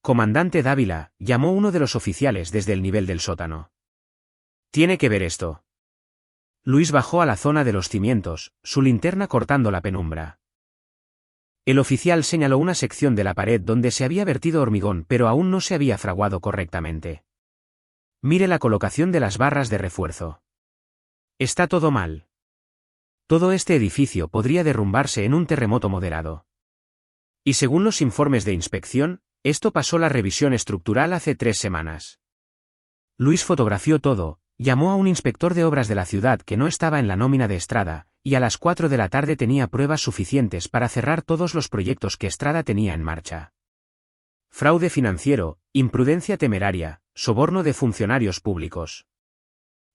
Comandante Dávila, llamó uno de los oficiales desde el nivel del sótano. Tiene que ver esto. Luis bajó a la zona de los cimientos, su linterna cortando la penumbra. El oficial señaló una sección de la pared donde se había vertido hormigón pero aún no se había fraguado correctamente. Mire la colocación de las barras de refuerzo. Está todo mal. Todo este edificio podría derrumbarse en un terremoto moderado. Y según los informes de inspección, esto pasó la revisión estructural hace 3 semanas. Luis fotografió todo. Llamó a un inspector de obras de la ciudad que no estaba en la nómina de Estrada, y a las 4 de la tarde tenía pruebas suficientes para cerrar todos los proyectos que Estrada tenía en marcha. Fraude financiero, imprudencia temeraria, soborno de funcionarios públicos.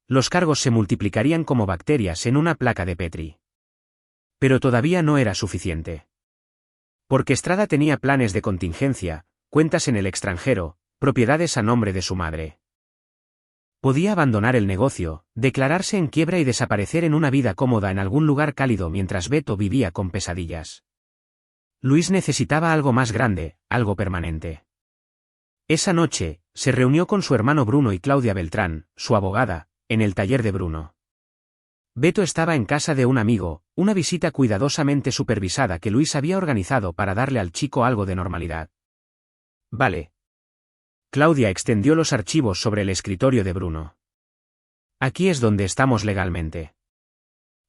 Los cargos se multiplicarían como bacterias en una placa de Petri. Pero todavía no era suficiente. Porque Estrada tenía planes de contingencia, cuentas en el extranjero, propiedades a nombre de su madre. Podía abandonar el negocio, declararse en quiebra y desaparecer en una vida cómoda en algún lugar cálido mientras Beto vivía con pesadillas. Luis necesitaba algo más grande, algo permanente. Esa noche, se reunió con su hermano Bruno y Claudia Beltrán, su abogada, en el taller de Bruno. Beto estaba en casa de un amigo, una visita cuidadosamente supervisada que Luis había organizado para darle al chico algo de normalidad. Vale. Claudia extendió los archivos sobre el escritorio de Bruno. Aquí es donde estamos legalmente.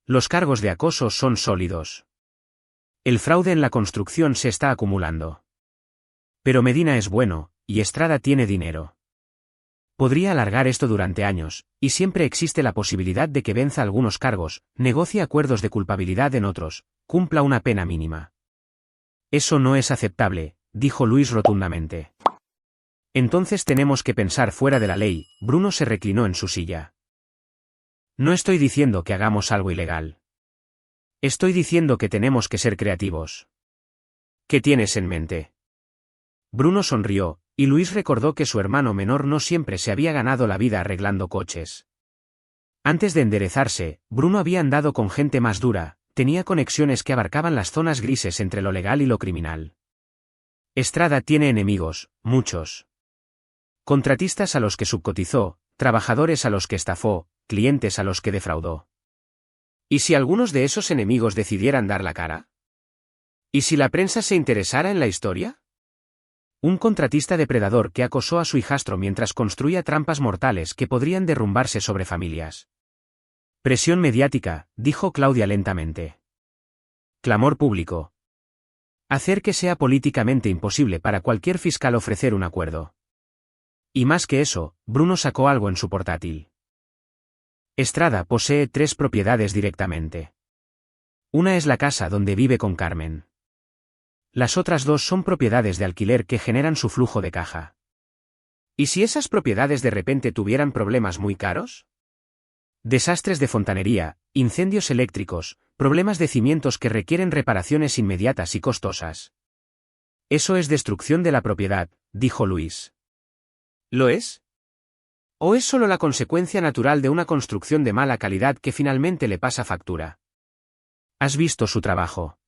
Los cargos de acoso son sólidos. El fraude en la construcción se está acumulando. Pero Medina es bueno, y Estrada tiene dinero. Podría alargar esto durante años, y siempre existe la posibilidad de que venza algunos cargos, negocie acuerdos de culpabilidad en otros, cumpla una pena mínima. Eso no es aceptable, dijo Luis rotundamente. Entonces tenemos que pensar fuera de la ley. Bruno se reclinó en su silla. No estoy diciendo que hagamos algo ilegal. Estoy diciendo que tenemos que ser creativos. ¿Qué tienes en mente? Bruno sonrió, y Luis recordó que su hermano menor no siempre se había ganado la vida arreglando coches. Antes de enderezarse, Bruno había andado con gente más dura, tenía conexiones que abarcaban las zonas grises entre lo legal y lo criminal. Estrada tiene enemigos, muchos. Contratistas a los que subcotizó, trabajadores a los que estafó, clientes a los que defraudó. ¿Y si algunos de esos enemigos decidieran dar la cara? ¿Y si la prensa se interesara en la historia? Un contratista depredador que acosó a su hijastro mientras construía trampas mortales que podrían derrumbarse sobre familias. Presión mediática, dijo Claudia lentamente. Clamor público. Hacer que sea políticamente imposible para cualquier fiscal ofrecer un acuerdo. Y más que eso, Bruno sacó algo en su portátil. Estrada posee 3 propiedades directamente. Una es la casa donde vive con Carmen. Las otras 2 son propiedades de alquiler que generan su flujo de caja. ¿Y si esas propiedades de repente tuvieran problemas muy caros? Desastres de fontanería, incendios eléctricos, problemas de cimientos que requieren reparaciones inmediatas y costosas. Eso es destrucción de la propiedad, dijo Luis. ¿Lo es? ¿O es solo la consecuencia natural de una construcción de mala calidad que finalmente le pasa factura? ¿Has visto su trabajo?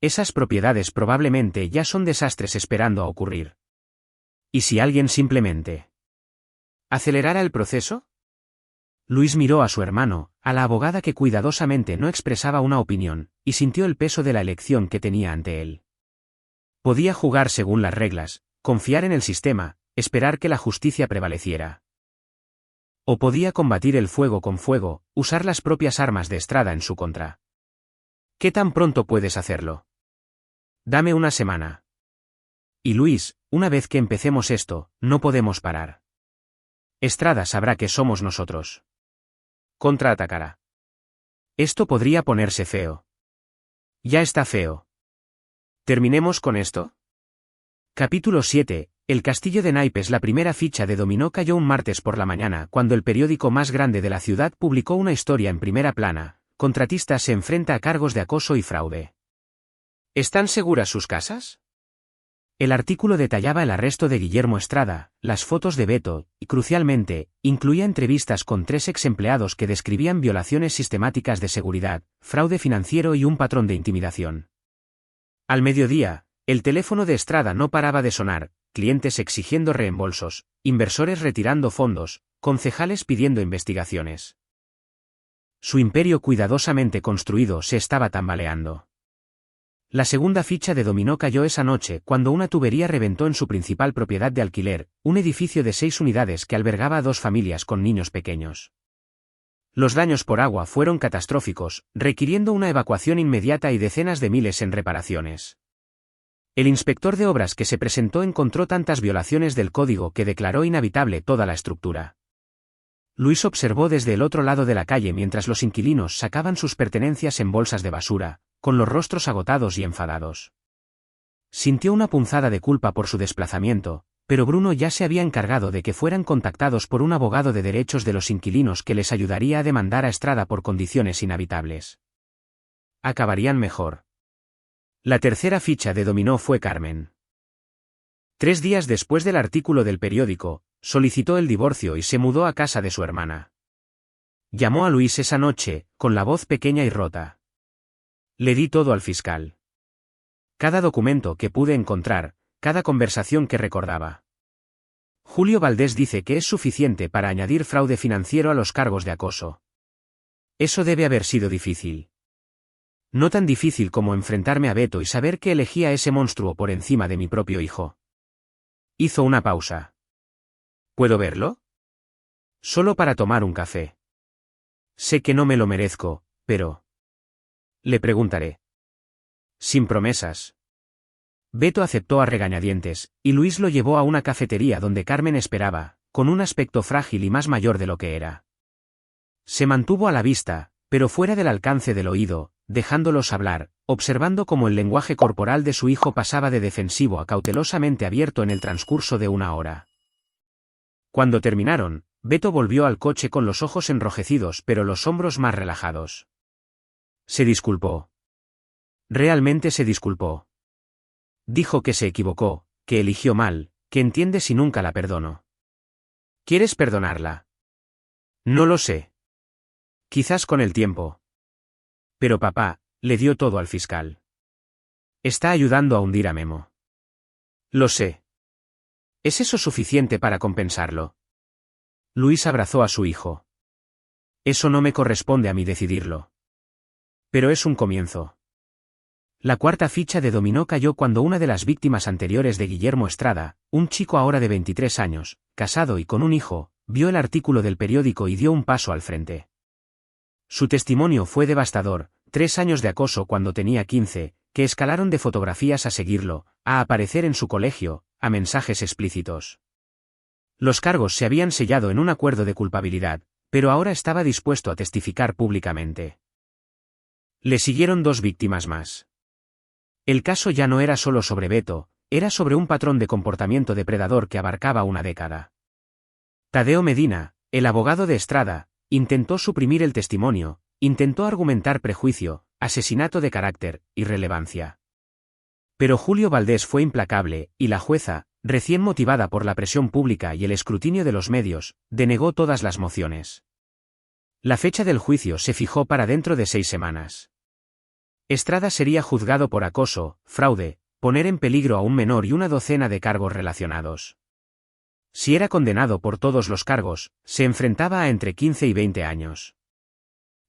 Esas propiedades probablemente ya son desastres esperando a ocurrir. ¿Y si alguien simplemente acelerara el proceso? Luis miró a su hermano, a la abogada que cuidadosamente no expresaba una opinión, y sintió el peso de la elección que tenía ante él. Podía jugar según las reglas, confiar en el sistema, esperar que la justicia prevaleciera. O podía combatir el fuego con fuego, usar las propias armas de Estrada en su contra. ¿Qué tan pronto puedes hacerlo? Dame una semana. Y Luis, una vez que empecemos esto, no podemos parar. Estrada sabrá que somos nosotros. Contraatacará. Esto podría ponerse feo. Ya está feo. ¿Terminemos con esto? Capítulo 7. El castillo de naipes. La primera ficha de dominó cayó un martes por la mañana cuando el periódico más grande de la ciudad publicó una historia en primera plana. Contratista se enfrenta a cargos de acoso y fraude. ¿Están seguras sus casas? El artículo detallaba el arresto de Guillermo Estrada, las fotos de Beto, y crucialmente, incluía entrevistas con 3 ex empleados que describían violaciones sistemáticas de seguridad, fraude financiero y un patrón de intimidación. Al mediodía, el teléfono de Estrada no paraba de sonar, clientes exigiendo reembolsos, inversores retirando fondos, concejales pidiendo investigaciones. Su imperio cuidadosamente construido se estaba tambaleando. La segunda ficha de dominó cayó esa noche cuando una tubería reventó en su principal propiedad de alquiler, un edificio de 6 unidades que albergaba a 2 familias con niños pequeños. Los daños por agua fueron catastróficos, requiriendo una evacuación inmediata y decenas de miles en reparaciones. El inspector de obras que se presentó encontró tantas violaciones del código que declaró inhabitable toda la estructura. Luis observó desde el otro lado de la calle mientras los inquilinos sacaban sus pertenencias en bolsas de basura, con los rostros agotados y enfadados. Sintió una punzada de culpa por su desplazamiento, pero Bruno ya se había encargado de que fueran contactados por un abogado de derechos de los inquilinos que les ayudaría a demandar a Estrada por condiciones inhabitables. Acabarían mejor. La tercera ficha de dominó fue Carmen. 3 días después del artículo del periódico, solicitó el divorcio y se mudó a casa de su hermana. Llamó a Luis esa noche, con la voz pequeña y rota. Le di todo al fiscal. Cada documento que pude encontrar, cada conversación que recordaba. Julio Valdés dice que es suficiente para añadir fraude financiero a los cargos de acoso. Eso debe haber sido difícil. No tan difícil como enfrentarme a Beto y saber que elegía a ese monstruo por encima de mi propio hijo. Hizo una pausa. ¿Puedo verlo? Solo para tomar un café. Sé que no me lo merezco, pero... Le preguntaré. Sin promesas. Beto aceptó a regañadientes, y Luis lo llevó a una cafetería donde Carmen esperaba, con un aspecto frágil y más mayor de lo que era. Se mantuvo a la vista, pero fuera del alcance del oído, dejándolos hablar, observando cómo el lenguaje corporal de su hijo pasaba de defensivo a cautelosamente abierto en el transcurso de una hora. Cuando terminaron, Beto volvió al coche con los ojos enrojecidos pero los hombros más relajados. Se disculpó. Realmente se disculpó. Dijo que se equivocó, que eligió mal, que entiende si nunca la perdono. ¿Quieres perdonarla? No lo sé. Quizás con el tiempo. Pero papá, le dio todo al fiscal. Está ayudando a hundir a Memo. Lo sé. ¿Es eso suficiente para compensarlo? Luis abrazó a su hijo. Eso no me corresponde a mí decidirlo. Pero es un comienzo. La cuarta ficha de dominó cayó cuando una de las víctimas anteriores de Guillermo Estrada, un chico ahora de 23 años, casado y con un hijo, vio el artículo del periódico y dio un paso al frente. Su testimonio fue devastador: 3 años de acoso cuando tenía 15, que escalaron de fotografías a seguirlo, a aparecer en su colegio, a mensajes explícitos. Los cargos se habían sellado en un acuerdo de culpabilidad, pero ahora estaba dispuesto a testificar públicamente. Le siguieron 2 víctimas más. El caso ya no era solo sobre Beto, era sobre un patrón de comportamiento depredador que abarcaba una década. Tadeo Medina, el abogado de Estrada, intentó suprimir el testimonio, intentó argumentar prejuicio, asesinato de carácter, irrelevancia. Pero Julio Valdés fue implacable, y la jueza, recién motivada por la presión pública y el escrutinio de los medios, denegó todas las mociones. La fecha del juicio se fijó para dentro de 6 semanas. Estrada sería juzgado por acoso, fraude, poner en peligro a un menor y una docena de cargos relacionados. Si era condenado por todos los cargos, se enfrentaba a entre 15 y 20 años.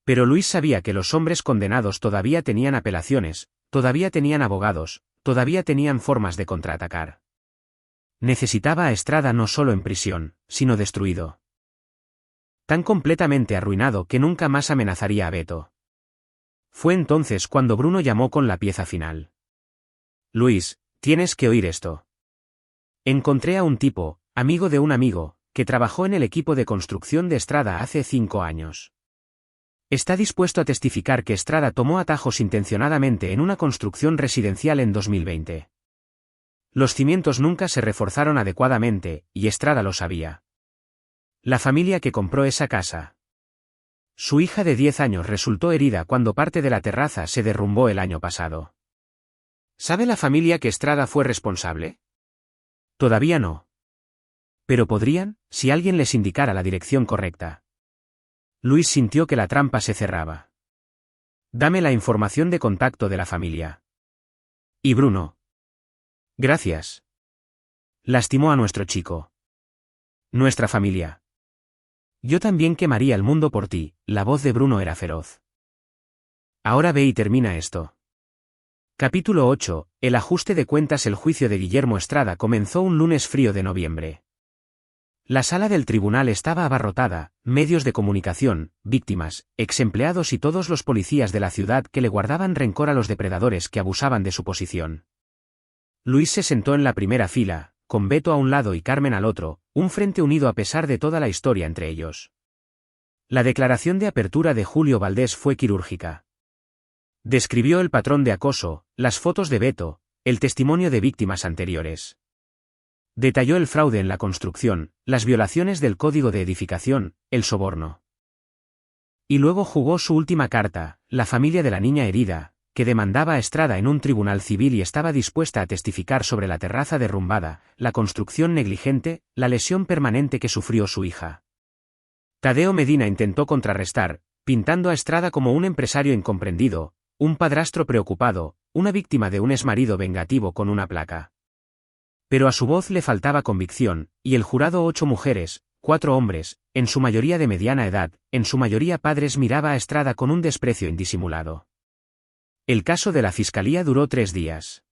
Pero Luis sabía que los hombres condenados todavía tenían apelaciones, todavía tenían abogados, todavía tenían formas de contraatacar. Necesitaba a Estrada no solo en prisión, sino destruido. Tan completamente arruinado que nunca más amenazaría a Beto. Fue entonces cuando Bruno llamó con la pieza final. Luis, tienes que oír esto. Encontré a un tipo, amigo de un amigo, que trabajó en el equipo de construcción de Estrada hace 5 años. Está dispuesto a testificar que Estrada tomó atajos intencionadamente en una construcción residencial en 2020. Los cimientos nunca se reforzaron adecuadamente, y Estrada lo sabía. La familia que compró esa casa. Su hija de 10 años resultó herida cuando parte de la terraza se derrumbó el año pasado. ¿Sabe la familia que Estrada fue responsable? Todavía no. Pero podrían, si alguien les indicara la dirección correcta. Luis sintió que la trampa se cerraba. Dame la información de contacto de la familia. ¿Y Bruno? Gracias. Lastimó a nuestro chico. Nuestra familia. Yo también quemaría el mundo por ti. La voz de Bruno era feroz. Ahora ve y termina esto. Capítulo 8. El ajuste de cuentas. El juicio de Guillermo Estrada comenzó un lunes frío de noviembre. La sala del tribunal estaba abarrotada, medios de comunicación, víctimas, exempleados y todos los policías de la ciudad que le guardaban rencor a los depredadores que abusaban de su posición. Luis se sentó en la primera fila, con Beto a un lado y Carmen al otro, un frente unido a pesar de toda la historia entre ellos. La declaración de apertura de Julio Valdés fue quirúrgica. Describió el patrón de acoso, las fotos de Beto, el testimonio de víctimas anteriores. Detalló el fraude en la construcción, las violaciones del código de edificación, el soborno. Y luego jugó su última carta, la familia de la niña herida, que demandaba a Estrada en un tribunal civil y estaba dispuesta a testificar sobre la terraza derrumbada, la construcción negligente, la lesión permanente que sufrió su hija. Tadeo Medina intentó contrarrestar, pintando a Estrada como un empresario incomprendido, un padrastro preocupado, una víctima de un exmarido vengativo con una placa. Pero a su voz le faltaba convicción, y el jurado 8 mujeres, 4 hombres, en su mayoría de mediana edad, en su mayoría padres, miraba a Estrada con un desprecio indisimulado. El caso de la fiscalía duró 3 días.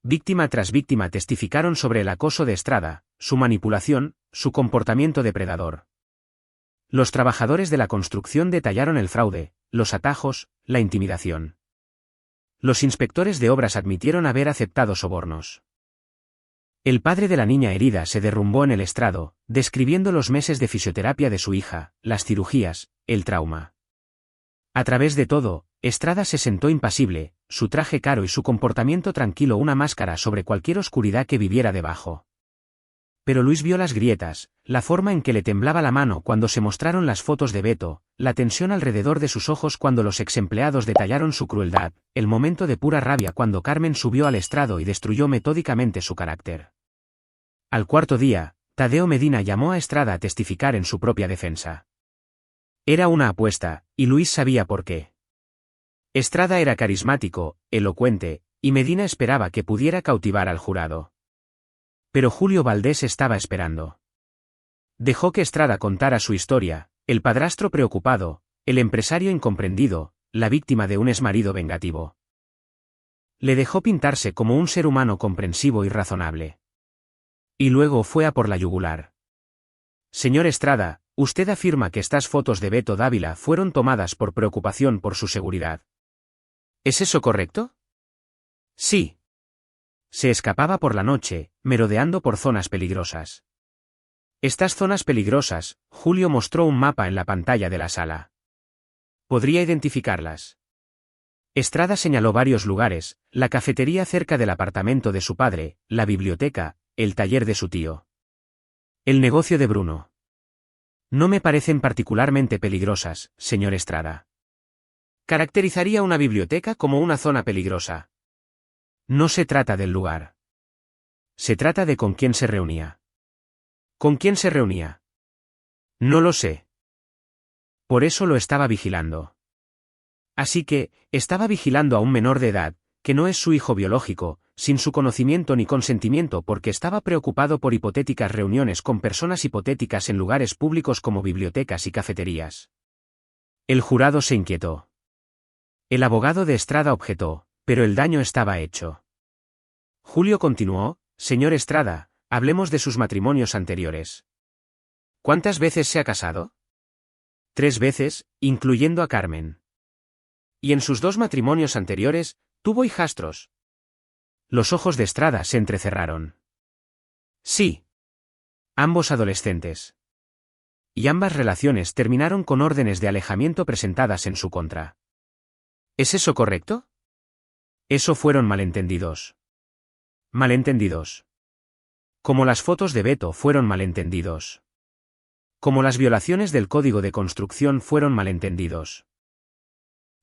Víctima tras víctima testificaron sobre el acoso de Estrada, su manipulación, su comportamiento depredador. Los trabajadores de la construcción detallaron el fraude, los atajos, la intimidación. Los inspectores de obras admitieron haber aceptado sobornos. El padre de la niña herida se derrumbó en el estrado, describiendo los meses de fisioterapia de su hija, las cirugías, el trauma. A través de todo, Estrada se sentó impasible, su traje caro y su comportamiento tranquilo una máscara sobre cualquier oscuridad que viviera debajo. Pero Luis vio las grietas, la forma en que le temblaba la mano cuando se mostraron las fotos de Beto, la tensión alrededor de sus ojos cuando los exempleados detallaron su crueldad, el momento de pura rabia cuando Carmen subió al estrado y destruyó metódicamente su carácter. Al cuarto día, Tadeo Medina llamó a Estrada a testificar en su propia defensa. Era una apuesta, y Luis sabía por qué. Estrada era carismático, elocuente, y Medina esperaba que pudiera cautivar al jurado. Pero Julio Valdés estaba esperando. Dejó que Estrada contara su historia, el padrastro preocupado, el empresario incomprendido, la víctima de un exmarido vengativo. Le dejó pintarse como un ser humano comprensivo y razonable. Y luego fue a por la yugular. Señor Estrada, usted afirma que estas fotos de Beto Dávila fueron tomadas por preocupación por su seguridad. ¿Es eso correcto? Sí. Se escapaba por la noche, merodeando por zonas peligrosas. Estas zonas peligrosas, Julio mostró un mapa en la pantalla de la sala. ¿Podría identificarlas? Estrada señaló varios lugares, la cafetería cerca del apartamento de su padre, la biblioteca, el taller de su tío. El negocio de Bruno. No me parecen particularmente peligrosas, señor Estrada. ¿Caracterizaría una biblioteca como una zona peligrosa? No se trata del lugar. Se trata de con quién se reunía. ¿Con quién se reunía? No lo sé. Por eso lo estaba vigilando. Así que, estaba vigilando a un menor de edad, que no es su hijo biológico, sin su conocimiento ni consentimiento porque estaba preocupado por hipotéticas reuniones con personas hipotéticas en lugares públicos como bibliotecas y cafeterías. El jurado se inquietó. El abogado de Estrada objetó, pero el daño estaba hecho. Julio continuó, señor Estrada, hablemos de sus matrimonios anteriores. ¿Cuántas veces se ha casado? 3 veces, incluyendo a Carmen. Y en sus 2 matrimonios anteriores, tuvo hijastros. Los ojos de Estrada se entrecerraron. Sí. Ambos adolescentes. Y ambas relaciones terminaron con órdenes de alejamiento presentadas en su contra. ¿Es eso correcto? Eso fueron malentendidos. Malentendidos. Como las fotos de Beto fueron malentendidos. Como las violaciones del código de construcción fueron malentendidos.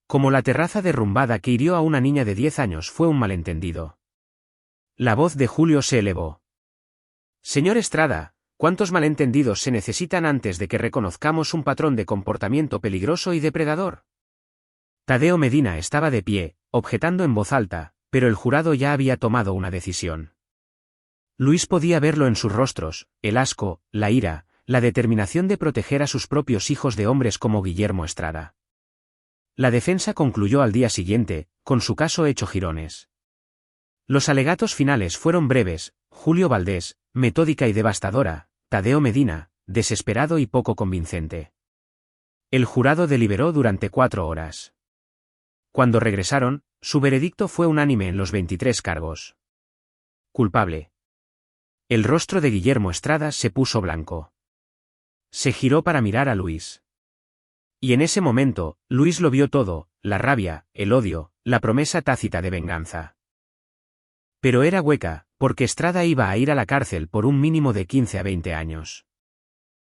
Como la terraza derrumbada que hirió a una niña de 10 años fue un malentendido. La voz de Julio se elevó. Señor Estrada, ¿cuántos malentendidos se necesitan antes de que reconozcamos un patrón de comportamiento peligroso y depredador? Tadeo Medina estaba de pie, objetando en voz alta, pero el jurado ya había tomado una decisión. Luis podía verlo en sus rostros, el asco, la ira, la determinación de proteger a sus propios hijos de hombres como Guillermo Estrada. La defensa concluyó al día siguiente, con su caso hecho jirones. Los alegatos finales fueron breves, Julio Valdés, metódica y devastadora, Tadeo Medina, desesperado y poco convincente. El jurado deliberó durante 4 horas. Cuando regresaron, su veredicto fue unánime en los 23 cargos. Culpable. El rostro de Guillermo Estrada se puso blanco. Se giró para mirar a Luis. Y en ese momento, Luis lo vio todo, la rabia, el odio, la promesa tácita de venganza. Pero era hueca, porque Estrada iba a ir a la cárcel por un mínimo de 15 a 20 años.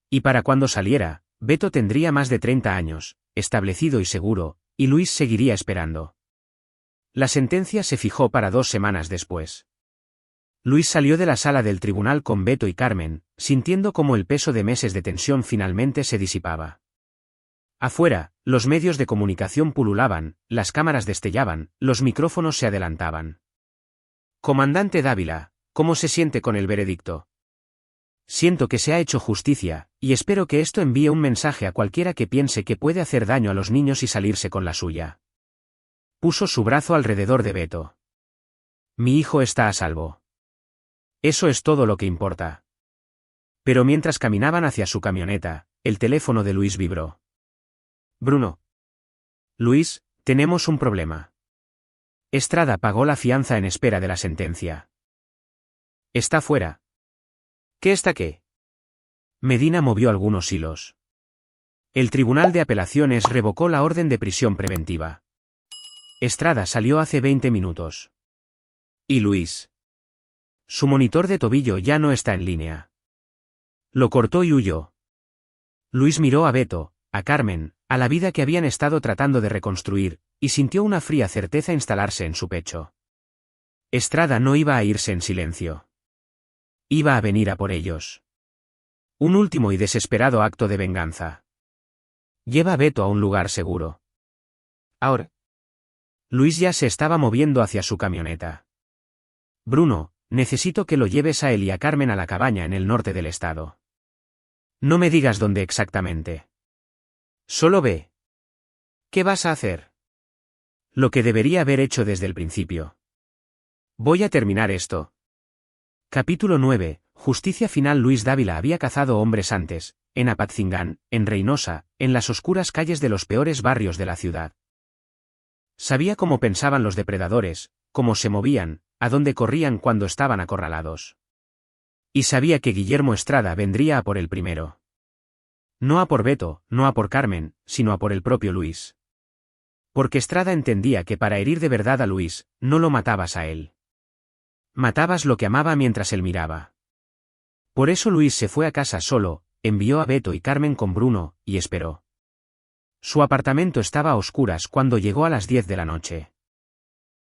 Y para cuando saliera, Beto tendría más de 30 años, establecido y seguro, y Luis seguiría esperando. La sentencia se fijó para 2 semanas después. Luis salió de la sala del tribunal con Beto y Carmen, sintiendo cómo el peso de meses de tensión finalmente se disipaba. Afuera, los medios de comunicación pululaban, las cámaras destellaban, los micrófonos se adelantaban. Comandante Dávila, ¿cómo se siente con el veredicto? Siento que se ha hecho justicia, y espero que esto envíe un mensaje a cualquiera que piense que puede hacer daño a los niños y salirse con la suya. Puso su brazo alrededor de Beto. Mi hijo está a salvo. Eso es todo lo que importa. Pero mientras caminaban hacia su camioneta, el teléfono de Luis vibró. Bruno. Luis, tenemos un problema. Estrada pagó la fianza en espera de la sentencia. Está fuera. ¿Qué está qué? Medina movió algunos hilos. El Tribunal de Apelaciones revocó la orden de prisión preventiva. Estrada salió hace 20 minutos. ¿Y Luis? Su monitor de tobillo ya no está en línea. Lo cortó y huyó. Luis miró a Beto, a Carmen, a la vida que habían estado tratando de reconstruir, y sintió una fría certeza instalarse en su pecho. Estrada no iba a irse en silencio. Iba a venir a por ellos. Un último y desesperado acto de venganza. Lleva a Beto a un lugar seguro. Ahora. Luis ya se estaba moviendo hacia su camioneta. Bruno, necesito que lo lleves a él y a Carmen a la cabaña en el norte del estado. No me digas dónde exactamente. Solo ve. ¿Qué vas a hacer? Lo que debería haber hecho desde el principio. Voy a terminar esto. Capítulo 9. Justicia final. Luis Dávila había cazado hombres antes, en Apatzingán, en Reynosa, en las oscuras calles de los peores barrios de la ciudad. Sabía cómo pensaban los depredadores, cómo se movían, a dónde corrían cuando estaban acorralados. Y sabía que Guillermo Estrada vendría a por el primero. No a por Beto, no a por Carmen, sino a por el propio Luis. Porque Estrada entendía que para herir de verdad a Luis, no lo matabas a él. Matabas lo que amaba mientras él miraba. Por eso Luis se fue a casa solo, envió a Beto y Carmen con Bruno, y esperó. Su apartamento estaba a oscuras cuando llegó a las 10 de la noche.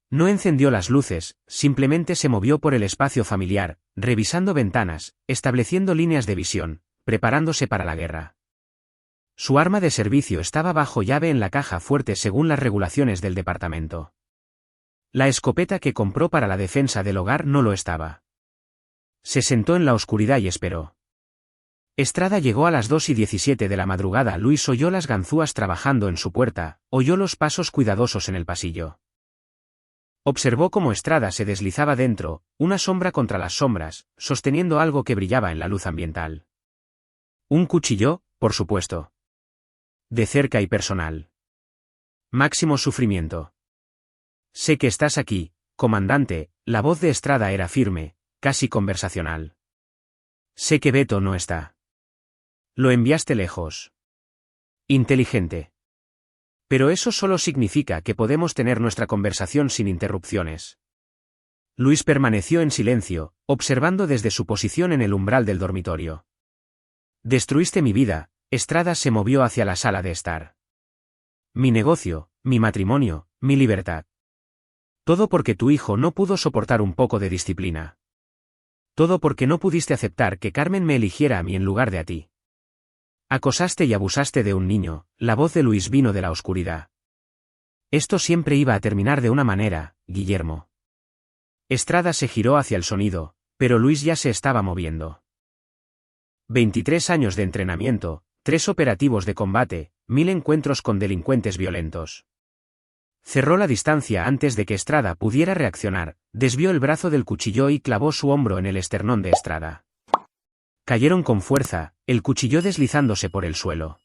No encendió las luces, simplemente se movió por el espacio familiar, revisando ventanas, estableciendo líneas de visión, preparándose para la guerra. Su arma de servicio estaba bajo llave en la caja fuerte según las regulaciones del departamento. La escopeta que compró para la defensa del hogar no lo estaba. Se sentó en la oscuridad y esperó. Estrada llegó a las 2:17 de la madrugada. Luis oyó las ganzúas trabajando en su puerta, oyó los pasos cuidadosos en el pasillo. Observó cómo Estrada se deslizaba dentro, una sombra contra las sombras, sosteniendo algo que brillaba en la luz ambiental. Un cuchillo, por supuesto. De cerca y personal. Máximo sufrimiento. Sé que estás aquí, comandante. La voz de Estrada era firme, casi conversacional. Sé que Beto no está. Lo enviaste lejos. Inteligente. Pero eso solo significa que podemos tener nuestra conversación sin interrupciones. Luis permaneció en silencio, observando desde su posición en el umbral del dormitorio. Destruiste mi vida. Estrada se movió hacia la sala de estar. Mi negocio, mi matrimonio, mi libertad. Todo porque tu hijo no pudo soportar un poco de disciplina. Todo porque no pudiste aceptar que Carmen me eligiera a mí en lugar de a ti. Acosaste y abusaste de un niño. La voz de Luis vino de la oscuridad. Esto siempre iba a terminar de una manera, Guillermo. Estrada se giró hacia el sonido, pero Luis ya se estaba moviendo. 23 años de entrenamiento, 3 operativos de combate, 1000 encuentros con delincuentes violentos. Cerró la distancia antes de que Estrada pudiera reaccionar, desvió el brazo del cuchillo y clavó su hombro en el esternón de Estrada. Cayeron con fuerza, el cuchillo deslizándose por el suelo.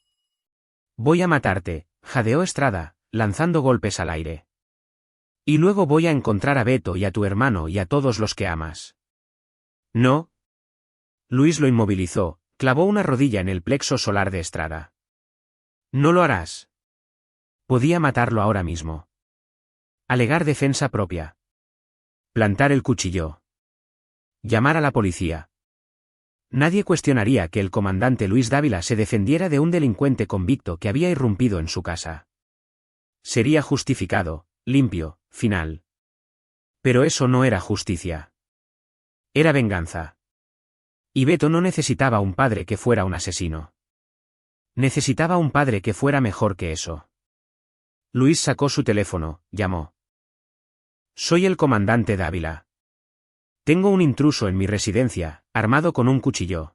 Voy a matarte, jadeó Estrada, lanzando golpes al aire. Y luego voy a encontrar a Beto y a tu hermano y a todos los que amas. No. Luis lo inmovilizó, clavó una rodilla en el plexo solar de Estrada. No lo harás. Podía matarlo ahora mismo. Alegar defensa propia. Plantar el cuchillo. Llamar a la policía. Nadie cuestionaría que el comandante Luis Dávila se defendiera de un delincuente convicto que había irrumpido en su casa. Sería justificado, limpio, final. Pero eso no era justicia. Era venganza. Y Beto no necesitaba un padre que fuera un asesino. Necesitaba un padre que fuera mejor que eso. Luis sacó su teléfono, llamó. Soy el comandante Dávila. Tengo un intruso en mi residencia, armado con un cuchillo.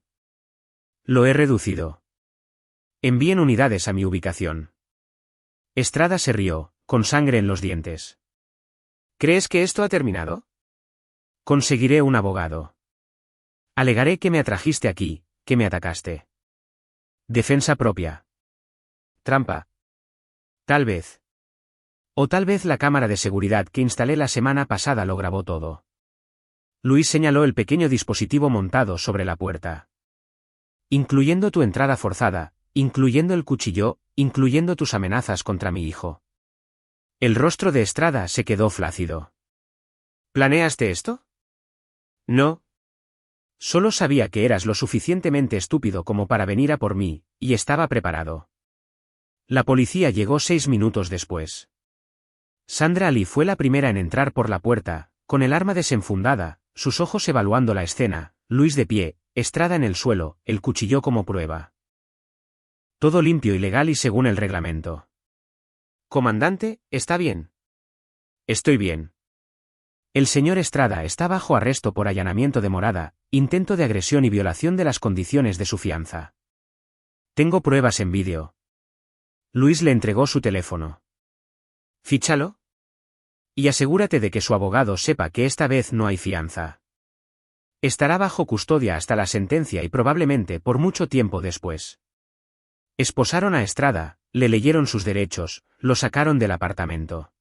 Lo he reducido. Envíen unidades a mi ubicación. Estrada se rió, con sangre en los dientes. ¿Crees que esto ha terminado? Conseguiré un abogado. Alegaré que me atrajiste aquí, que me atacaste. Defensa propia. Trampa. Tal vez. O tal vez la cámara de seguridad que instalé la semana pasada lo grabó todo. Luis señaló el pequeño dispositivo montado sobre la puerta. Incluyendo tu entrada forzada, incluyendo el cuchillo, incluyendo tus amenazas contra mi hijo. El rostro de Estrada se quedó flácido. ¿Planeaste esto? No. Solo sabía que eras lo suficientemente estúpido como para venir a por mí, y estaba preparado. La policía llegó 6 minutos después. Sandra Lee fue la primera en entrar por la puerta, con el arma desenfundada, sus ojos evaluando la escena, Luis de pie, Estrada en el suelo, el cuchillo como prueba. Todo limpio y legal y según el reglamento. Comandante, ¿está bien? Estoy bien. El señor Estrada está bajo arresto por allanamiento de morada, intento de agresión y violación de las condiciones de su fianza. Tengo pruebas en vídeo. Luis le entregó su teléfono. Fíchalo. Y asegúrate de que su abogado sepa que esta vez no hay fianza. Estará bajo custodia hasta la sentencia y probablemente por mucho tiempo después. Esposaron a Estrada, le leyeron sus derechos, lo sacaron del apartamento.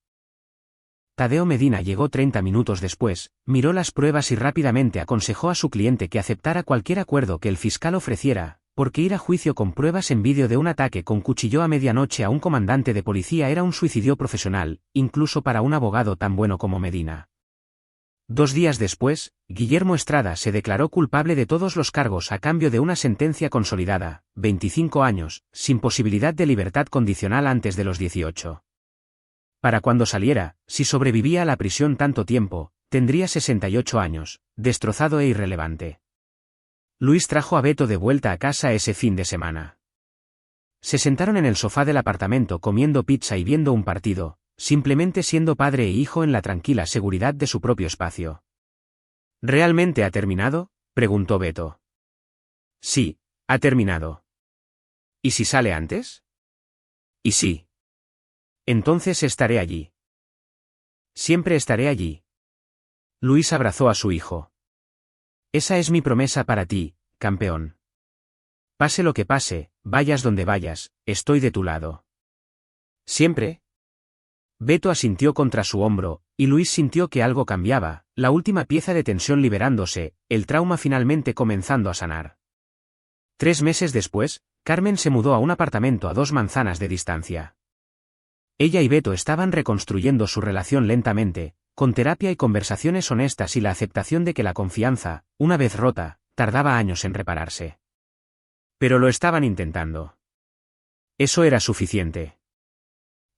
Tadeo Medina llegó 30 minutos después, miró las pruebas y rápidamente aconsejó a su cliente que aceptara cualquier acuerdo que el fiscal ofreciera, porque ir a juicio con pruebas en vídeo de un ataque con cuchillo a medianoche a un comandante de policía era un suicidio profesional, incluso para un abogado tan bueno como Medina. 2 días después, Guillermo Estrada se declaró culpable de todos los cargos a cambio de una sentencia consolidada, 25 años, sin posibilidad de libertad condicional antes de los 18. Para cuando saliera, si sobrevivía a la prisión tanto tiempo, tendría 68 años, destrozado e irrelevante. Luis trajo a Beto de vuelta a casa ese fin de semana. Se sentaron en el sofá del apartamento comiendo pizza y viendo un partido, simplemente siendo padre e hijo en la tranquila seguridad de su propio espacio. ¿Realmente ha terminado?, preguntó Beto. Sí, ha terminado. ¿Y si sale antes? ¿Y sí? Entonces estaré allí. Siempre estaré allí. Luis abrazó a su hijo. Esa es mi promesa para ti, campeón. Pase lo que pase, vayas donde vayas, estoy de tu lado. ¿Siempre? Beto asintió contra su hombro, y Luis sintió que algo cambiaba, la última pieza de tensión liberándose, el trauma finalmente comenzando a sanar. 3 meses después, Carmen se mudó a un apartamento a 2 manzanas de distancia. Ella y Beto estaban reconstruyendo su relación lentamente, con terapia y conversaciones honestas y la aceptación de que la confianza, una vez rota, tardaba años en repararse. Pero lo estaban intentando. Eso era suficiente.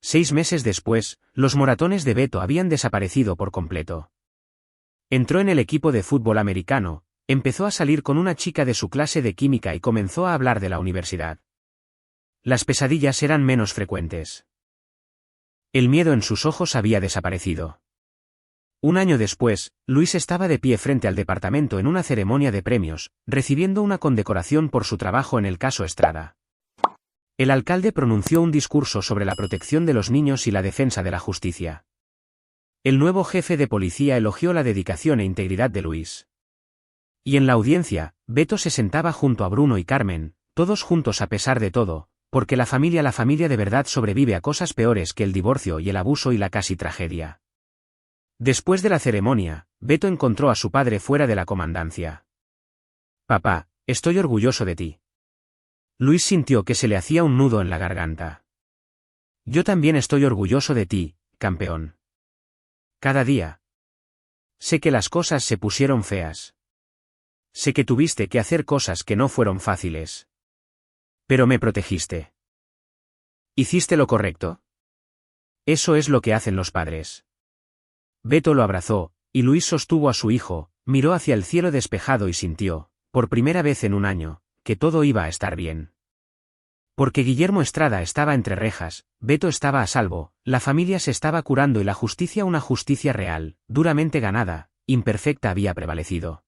6 meses después, los moratones de Beto habían desaparecido por completo. Entró en el equipo de fútbol americano, empezó a salir con una chica de su clase de química y comenzó a hablar de la universidad. Las pesadillas eran menos frecuentes. El miedo en sus ojos había desaparecido. 1 año después, Luis estaba de pie frente al departamento en una ceremonia de premios, recibiendo una condecoración por su trabajo en el caso Estrada. El alcalde pronunció un discurso sobre la protección de los niños y la defensa de la justicia. El nuevo jefe de policía elogió la dedicación e integridad de Luis. Y en la audiencia, Beto se sentaba junto a Bruno y Carmen, todos juntos a pesar de todo, porque la familia de verdad sobrevive a cosas peores que el divorcio y el abuso y la casi tragedia. Después de la ceremonia, Beto encontró a su padre fuera de la comandancia. Papá, estoy orgulloso de ti. Luis sintió que se le hacía un nudo en la garganta. Yo también estoy orgulloso de ti, campeón. Cada día. Sé que las cosas se pusieron feas. Sé que tuviste que hacer cosas que no fueron fáciles. Pero me protegiste. ¿Hiciste lo correcto? Eso es lo que hacen los padres. Beto lo abrazó, y Luis sostuvo a su hijo, miró hacia el cielo despejado y sintió, por primera vez en 1 año, que todo iba a estar bien. Porque Guillermo Estrada estaba entre rejas, Beto estaba a salvo, la familia se estaba curando y la justicia, una justicia real, duramente ganada, imperfecta, había prevalecido.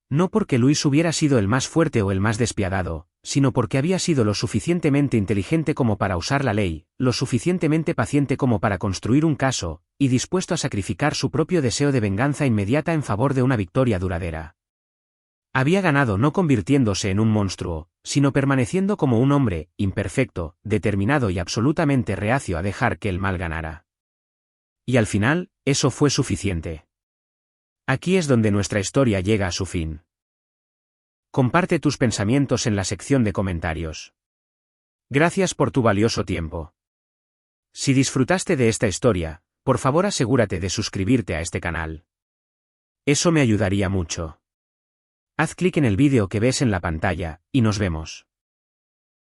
No porque Luis hubiera sido el más fuerte o el más despiadado, sino porque había sido lo suficientemente inteligente como para usar la ley, lo suficientemente paciente como para construir un caso, y dispuesto a sacrificar su propio deseo de venganza inmediata en favor de una victoria duradera. Había ganado no convirtiéndose en un monstruo, sino permaneciendo como un hombre, imperfecto, determinado y absolutamente reacio a dejar que el mal ganara. Y al final, eso fue suficiente. Aquí es donde nuestra historia llega a su fin. Comparte tus pensamientos en la sección de comentarios. Gracias por tu valioso tiempo. Si disfrutaste de esta historia, por favor asegúrate de suscribirte a este canal. Eso me ayudaría mucho. Haz clic en el vídeo que ves en la pantalla, y nos vemos.